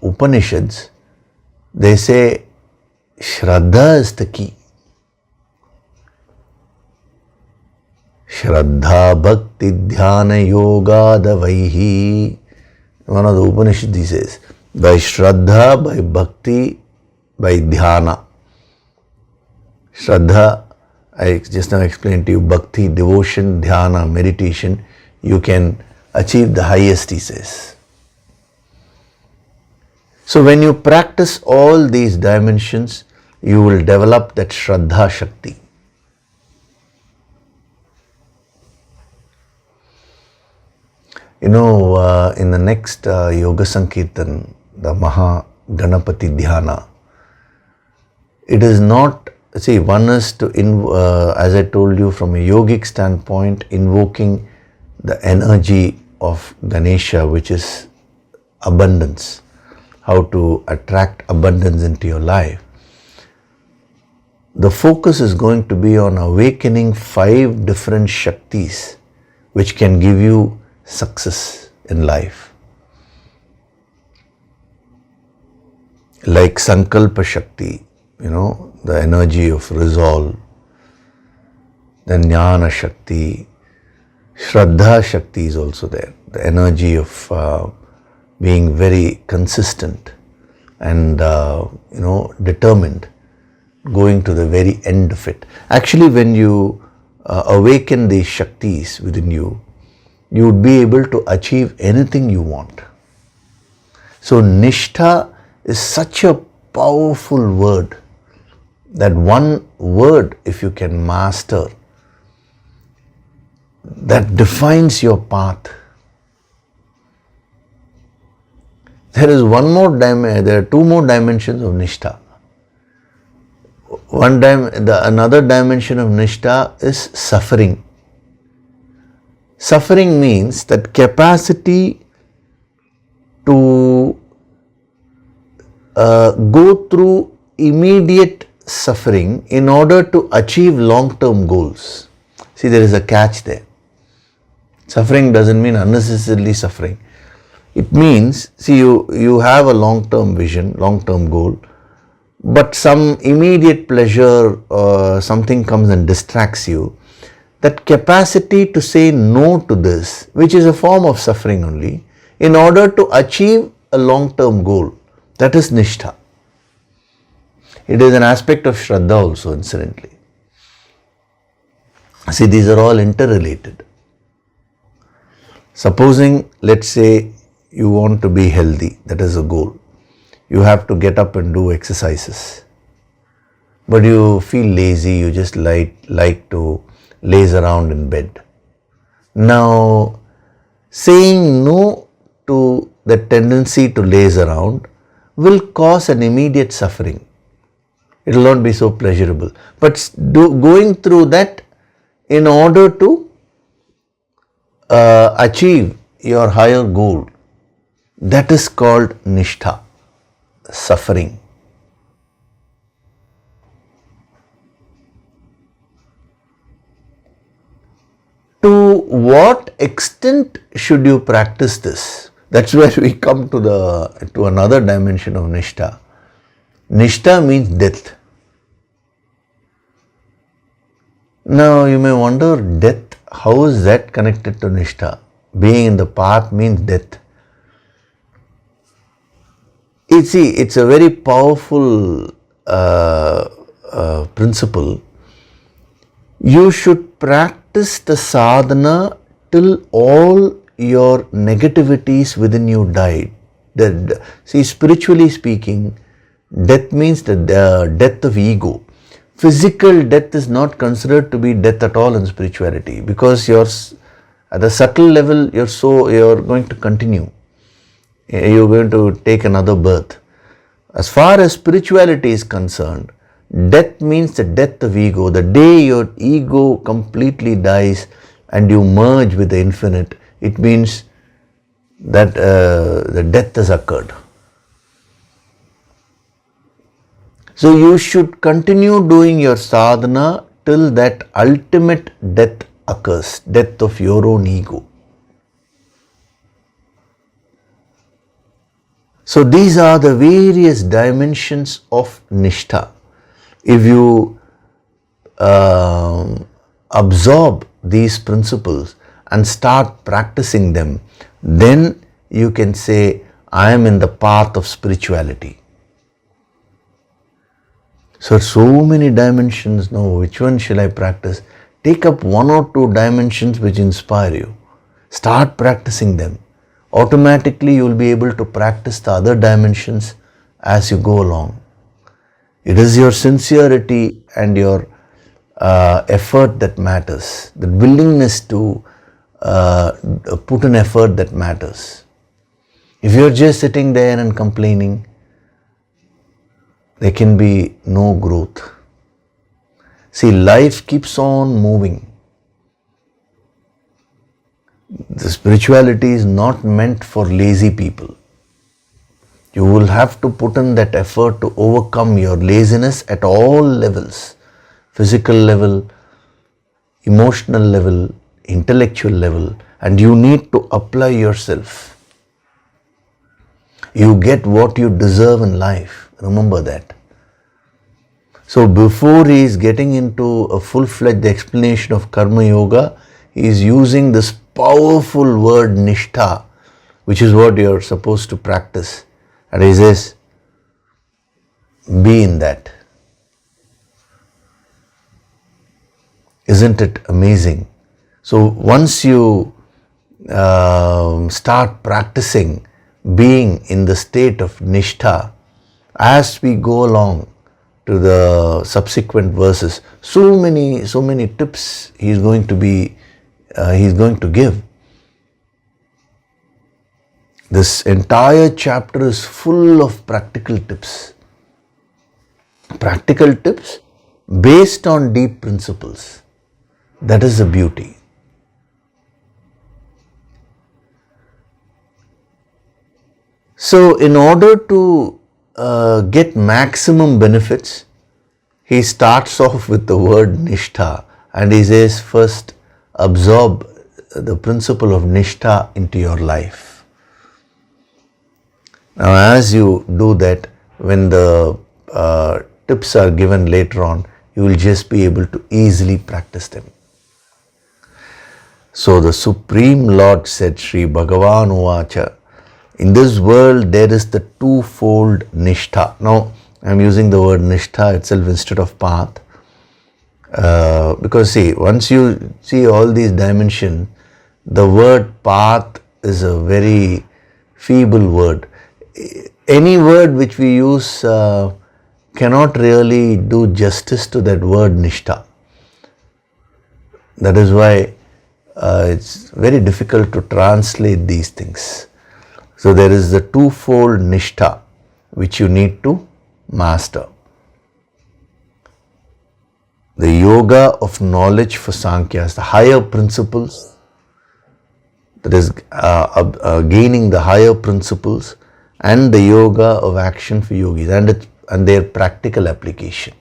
Upanishads, they say Shraddha is the key. Shraddha bhakti dhyana yoga davaihi. One of the Upanishads says, by Shraddha, by bhakti, by dhyana. Shraddha, I just now explained to you, bhakti, devotion, dhyana, meditation, you can achieve the highest, he says. So when you practice all these dimensions, you will develop that Shraddha Shakti. You know, in the next Yoga Sankirtan, the Maha Ganapati Dhyana, it is not, see, one is to, as I told you, from a yogic standpoint, invoking the energy of Ganesha, which is abundance, how to attract abundance into your life. The focus is going to be on awakening 5 different Shaktis which can give you success in life. Like Sankalpa Shakti, you know, the energy of resolve, then Jnana Shakti, Shraddha Shakti is also there, the energy of being very consistent and determined, going to the very end of it. Actually, when you awaken these Shaktis within you, you would be able to achieve anything you want. So Nishtha is such a powerful word, that one word, if you can master, that defines your path. There is there are 2 more dimensions of Nishtha. Another dimension of Nishtha is suffering. Suffering means that capacity to go through immediate suffering in order to achieve long-term goals. See, there is a catch there. Suffering doesn't mean unnecessarily suffering. It means, see, you have a long-term vision, long-term goal, but some immediate pleasure, something comes and distracts you. That capacity to say no to this, which is a form of suffering only, in order to achieve a long-term goal, that is Nishtha. It is an aspect of Shraddha also, incidentally. See, these are all interrelated. Supposing, let's say, you want to be healthy, that is a goal. You have to get up and do exercises. But you feel lazy, you just like to laze around in bed. Now, saying no to the tendency to laze around will cause an immediate suffering. It will not be so pleasurable. But going through that in order to achieve your higher goal, that is called Nishtha, suffering. To what extent should you practice this? That's where we come to another dimension of Nishtha. Nishtha means death. Now you may wonder, death, how is that connected to Nishtha? Being in the path means death. It's a very powerful principle. You should practice the sadhana till all your negativities within you died. See, spiritually speaking, death means the death of ego. Physical death is not considered to be death at all in spirituality, because at the subtle level you're going to continue. You're going to take another birth. As far as spirituality is concerned, death means the death of ego. The day your ego completely dies and you merge with the infinite, it means that the death has occurred. So you should continue doing your sadhana till that ultimate death occurs, death of your own ego. So these are the various dimensions of nishtha. If you absorb these principles and start practicing them, then you can say, I am in the path of spirituality. So many dimensions now, which one shall I practice? Take up one or two dimensions which inspire you. Start practicing them. Automatically you will be able to practice the other dimensions as you go along. It is your sincerity and your effort that matters, the willingness to put an effort that matters. If you're just sitting there and complaining, there can be no growth. See, life keeps on moving. The spirituality is not meant for lazy people. You will have to put in that effort to overcome your laziness at all levels. Physical level, emotional level, intellectual level, and you need to apply yourself. You get what you deserve in life. Remember that. So before he is getting into a full-fledged explanation of Karma Yoga, he is using this powerful word nishtha, which is what you are supposed to practice. And he says, be in that. Isn't it amazing? So once you start practicing being in the state of nishtha, as we go along to the subsequent verses, so many tips he is going to give. This entire chapter is full of practical tips. Practical tips based on deep principles. That is the beauty. So in order to get maximum benefits, he starts off with the word nishtha, and he says, first absorb the principle of nishtha into your life. Now as you do that, when the tips are given later on, you will just be able to easily practice them. So the Supreme Lord said, Sri Bhagavan Uvacha, in this world there is the twofold nishtha. Now I am using the word nishtha itself instead of path. Because see, once you see all these dimensions, the word path is a very feeble word. Any word which we use cannot really do justice to that word nishtha. That is why it's very difficult to translate these things. So there is the twofold nishtha which you need to master. The yoga of knowledge for Sankhyas, the higher principles, that is gaining the higher principles, and the yoga of action for yogis and their practical application.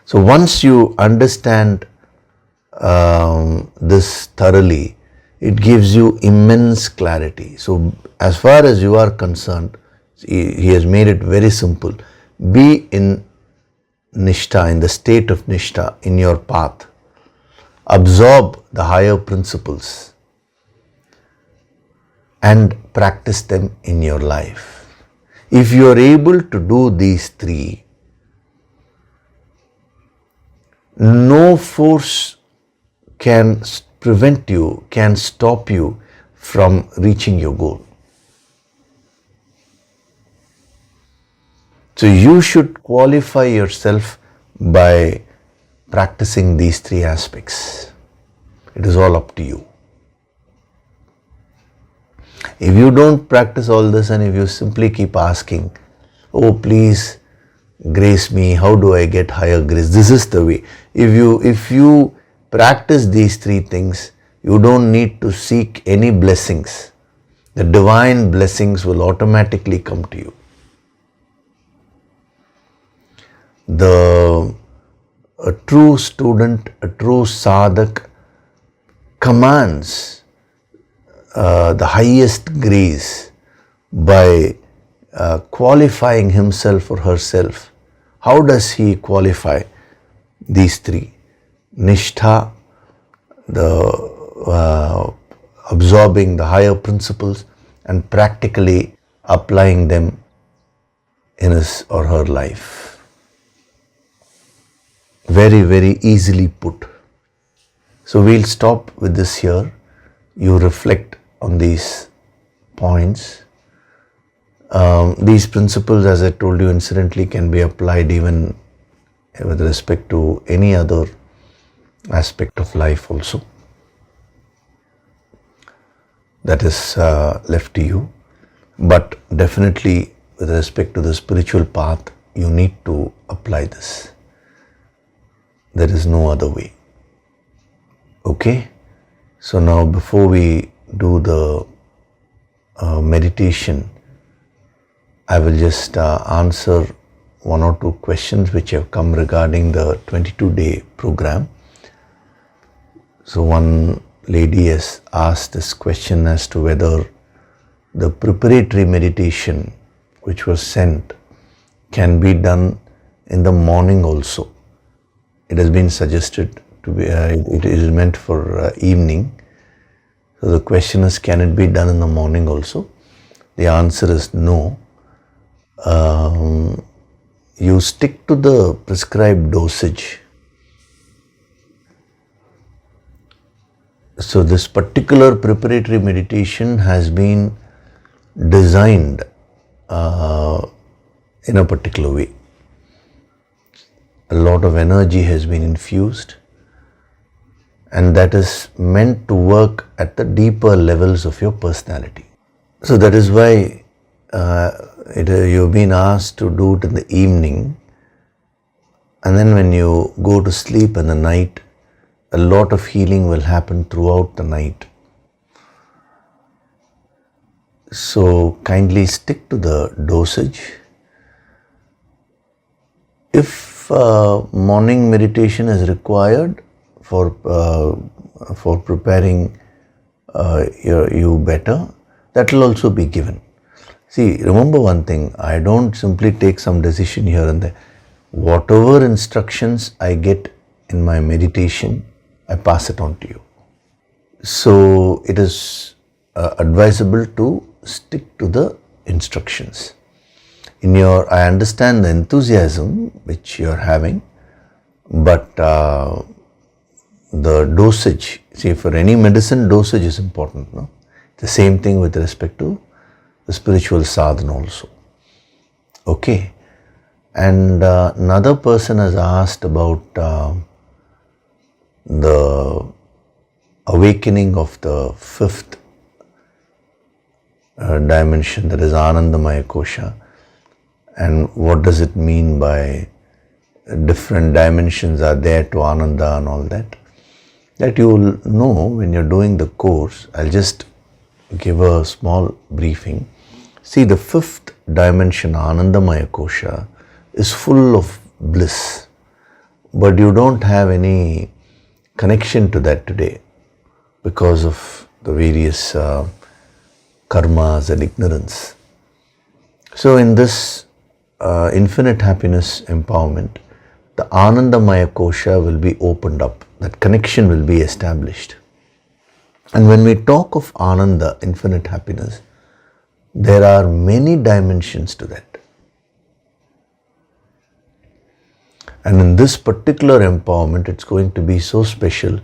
So once you understand this thoroughly, it gives you immense clarity. So as far as you are concerned, he has made it very simple. Be in nishtha, in the state of nishtha, in your path. Absorb the higher principles and practice them in your life. If you are able to do these three, no force can prevent you, can stop you from reaching your goal. So you should qualify yourself by practicing these three aspects. It is all up to you. If you don't practice all this and if you simply keep asking, oh please grace me, how do I get higher grace? This is the way. If you practice these three things, you don't need to seek any blessings. The divine blessings will automatically come to you. A true student, a true sadhak commands the highest grace by qualifying himself or herself. How does he qualify these three? Nishtha, the absorbing the higher principles and practically applying them in his or her life. Very, very easily put. So we'll stop with this here. You reflect on these points. These principles, as I told you incidentally, can be applied even with respect to any other aspect of life also. That is left to you. But definitely with respect to the spiritual path, you need to apply this. There is no other way. Okay? So now before we do the meditation, I will just answer one or two questions which have come regarding the 22-day program. So one lady has asked this question as to whether the preparatory meditation which was sent can be done in the morning also. It has been suggested to be, it is meant for evening. So the question is, can it be done in the morning also? The answer is no. You stick to the prescribed dosage. So this particular preparatory meditation has been designed in a particular way. A lot of energy has been infused, and that is meant to work at the deeper levels of your personality. So that is why you've been asked to do it in the evening, and then when you go to sleep in the night, a lot of healing will happen throughout the night. So kindly stick to the dosage. If morning meditation is required for preparing you better, that will also be given. See, remember one thing, I don't simply take some decision here and there. Whatever instructions I get in my meditation, I pass it on to you. So it is advisable to stick to the instructions. I understand the enthusiasm which you are having, but the dosage, see, for any medicine, dosage is important. No? The same thing with respect to the spiritual sadhana also. Okay. And another person has asked about the awakening of the fifth dimension, that is Anandamaya Kosha, and what does it mean by different dimensions are there to Ananda and all that. That you will know when you're doing the course. I'll just give a small briefing. See, the fifth dimension, Anandamaya Kosha, is full of bliss, but you don't have any connection to that today because of the various karmas and ignorance. So in this infinite happiness empowerment, the Anandamaya Kosha will be opened up, that connection will be established. And when we talk of Ananda, infinite happiness, there are many dimensions to that. And in this particular empowerment, it's going to be so special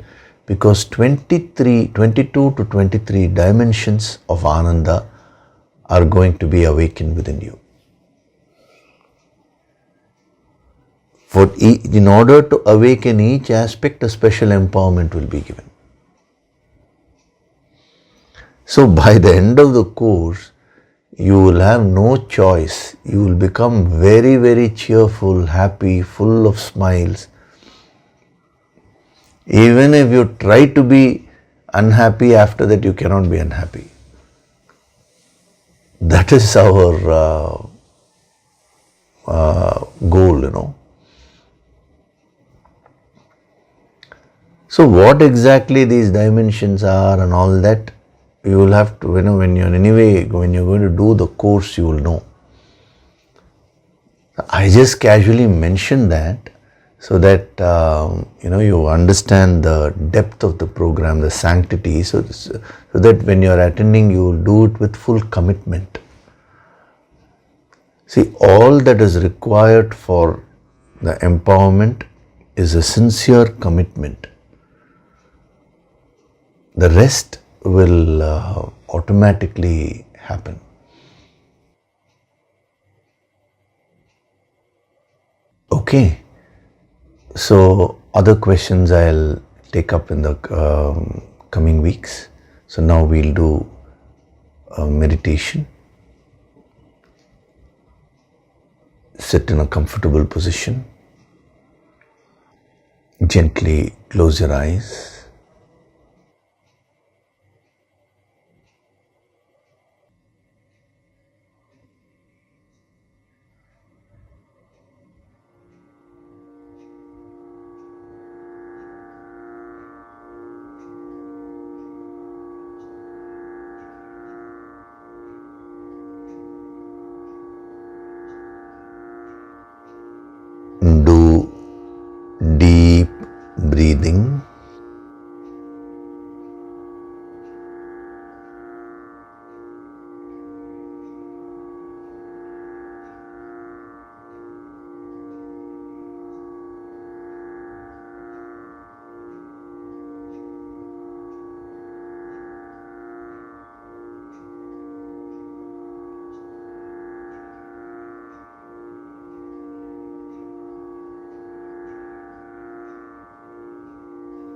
because 22 to 23 dimensions of Ananda are going to be awakened within you. In order to awaken each aspect, a special empowerment will be given. So by the end of the course, you will have no choice. You will become very, very cheerful, happy, full of smiles. Even if you try to be unhappy, after that you cannot be unhappy. That is our goal, So what exactly these dimensions are and all that, you will have to, when you're going to do the course, you will know. I just casually mentioned that so that, you understand the depth of the program, the sanctity, so that when you're attending, you will do it with full commitment. See, all that is required for the empowerment is a sincere commitment. The rest will automatically happen. Okay, so other questions I'll take up in the coming weeks. So now we'll do a meditation. Sit in a comfortable position. Gently close your eyes. Do deep breathing.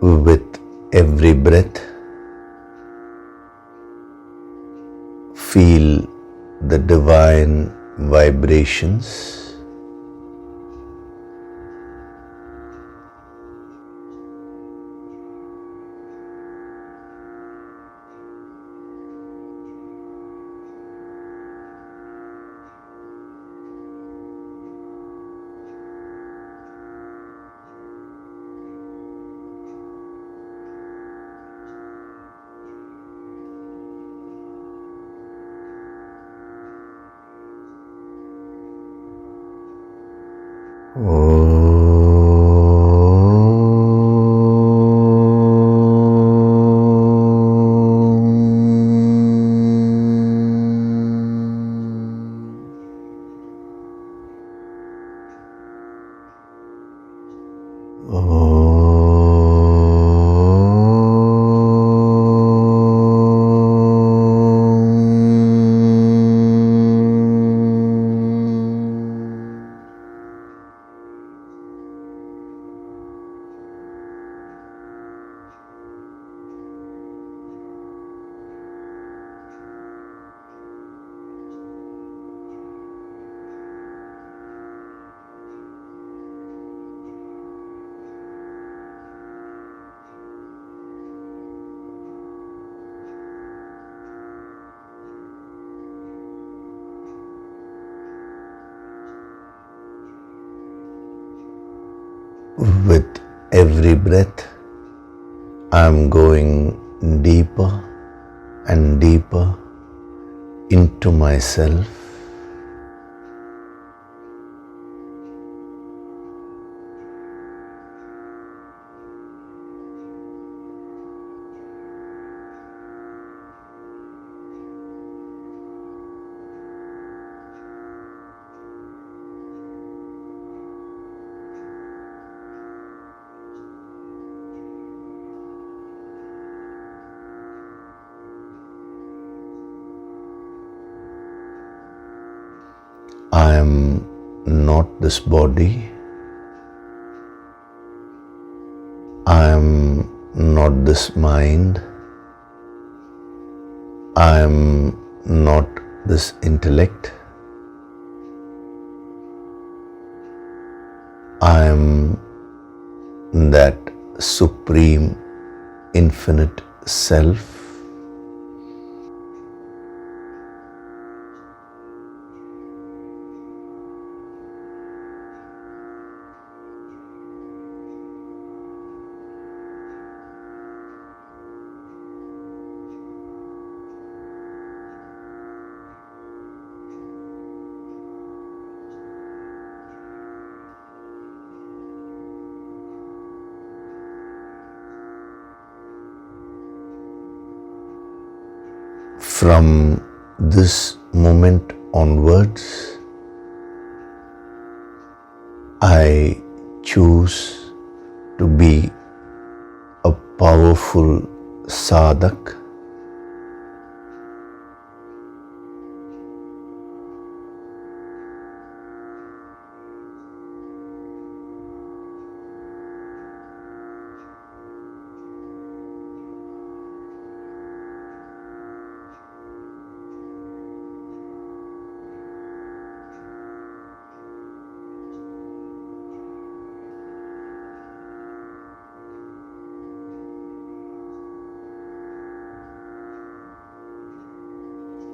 With every breath, feel the divine vibrations. With every breath, I'm going deeper and deeper into myself. I am not this body. I am not this mind. I am not this intellect. I am that supreme infinite self. From this moment onwards, I choose to be a powerful sadhak.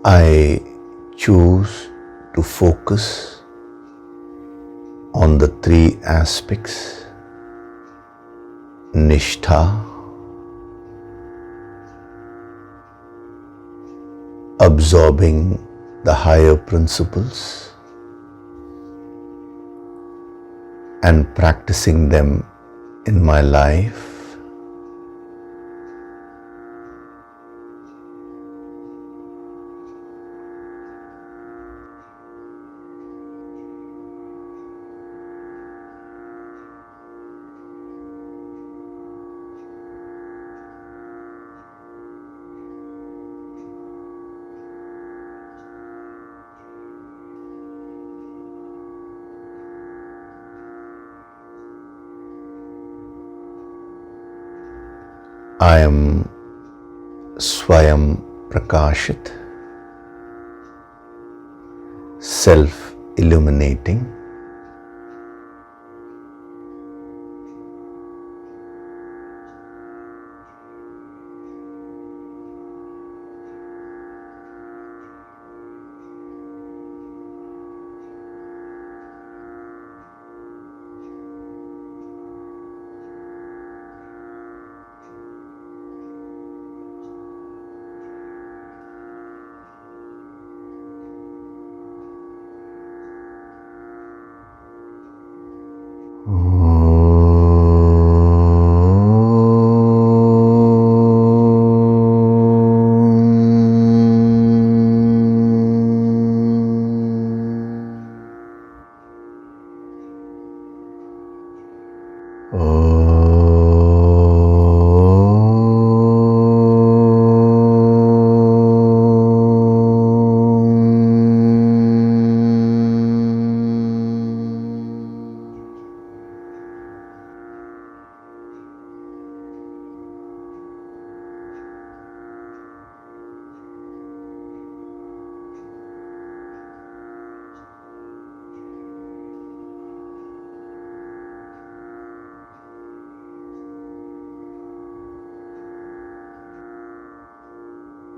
I choose to focus on the three aspects: nishtha, absorbing the higher principles and practicing them in my life. I am Swayam Prakashit, self-illuminating.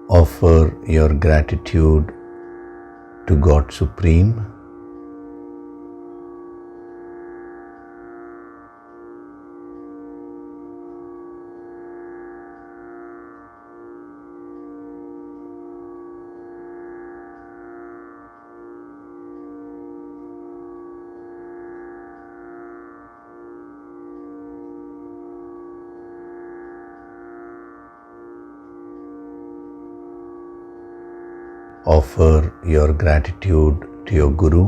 Offer your gratitude to God Supreme. Offer your gratitude to your Guru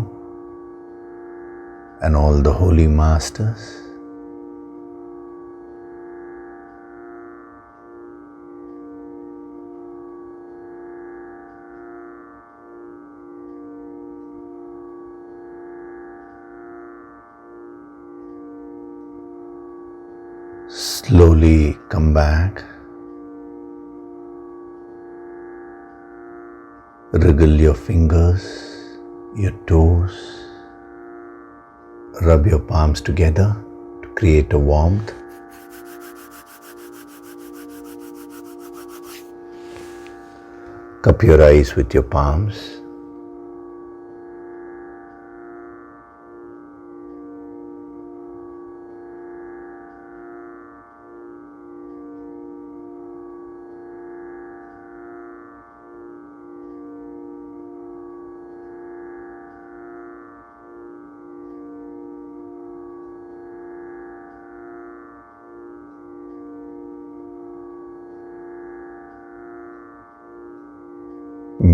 and all the holy masters. Slowly come back. Wriggle your fingers, your toes. Rub your palms together to create a warmth. Cup your eyes with your palms.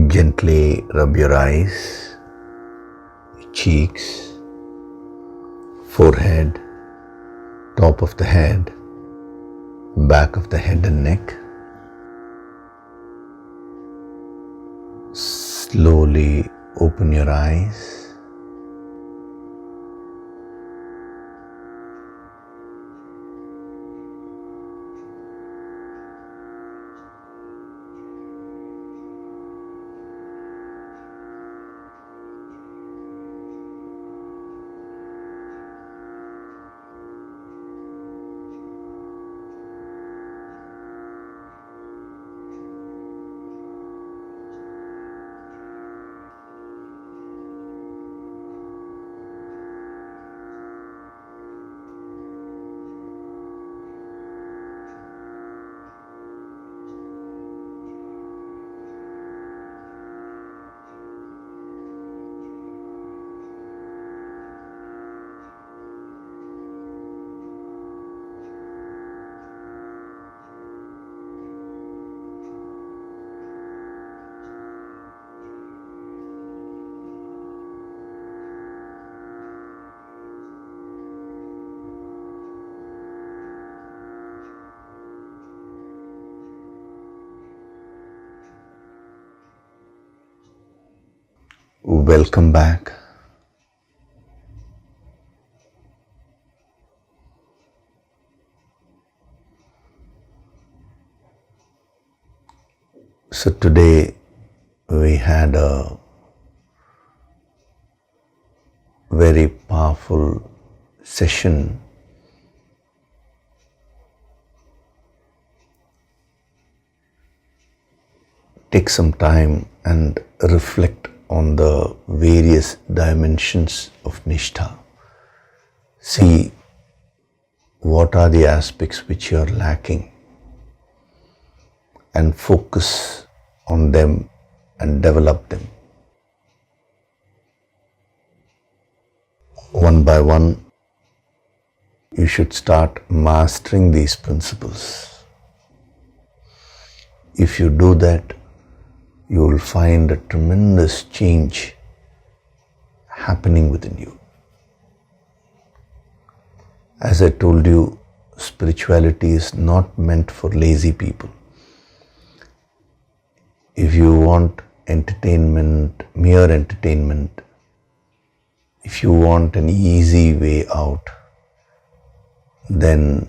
Gently rub your eyes, cheeks, forehead, top of the head, back of the head and neck. Slowly open your eyes. Welcome back. So today we had a very powerful session take some time and reflect on the various dimensions of Nishtha. See what are the aspects which you are lacking and focus on them and develop them. One by one, you should start mastering these principles. If you do that, you will find a tremendous change happening within you. As I told you, spirituality is not meant for lazy people. If you want entertainment, mere entertainment, if you want an easy way out, then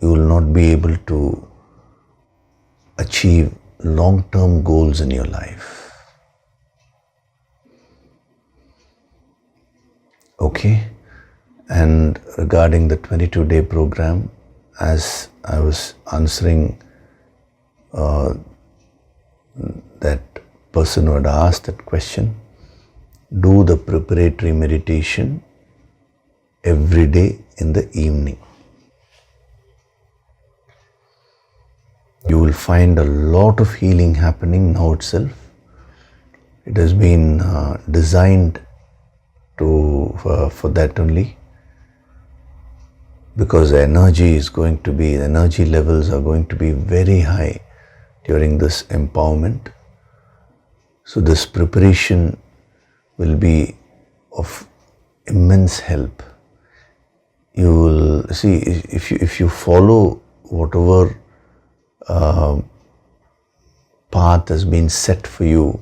you will not be able to achieve long-term goals in your life. Okay? And regarding the 22-day program, as I was answering that person who had asked that question, do the preparatory meditation every day in the evening. You will find a lot of healing happening now itself. It has been designed for that only, because the energy levels are going to be very high during this empowerment. So this preparation will be of immense help. You will see, if you follow whatever path has been set for you,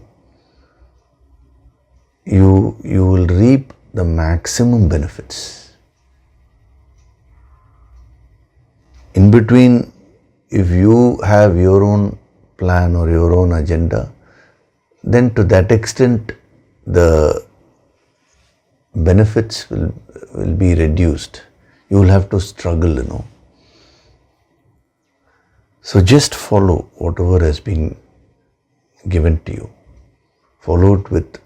you will reap the maximum benefits. In between, if you have your own plan or your own agenda, then to that extent the benefits will be reduced. You will have to struggle. So just follow whatever has been given to you. Follow it with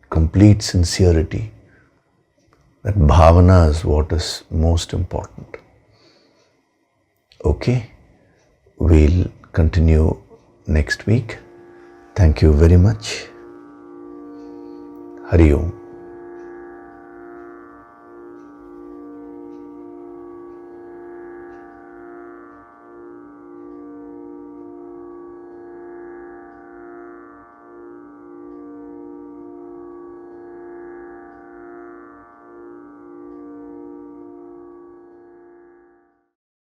complete sincerity. That bhavana is what is most important. Okay, we'll continue next week. Thank you very much. Hari Om.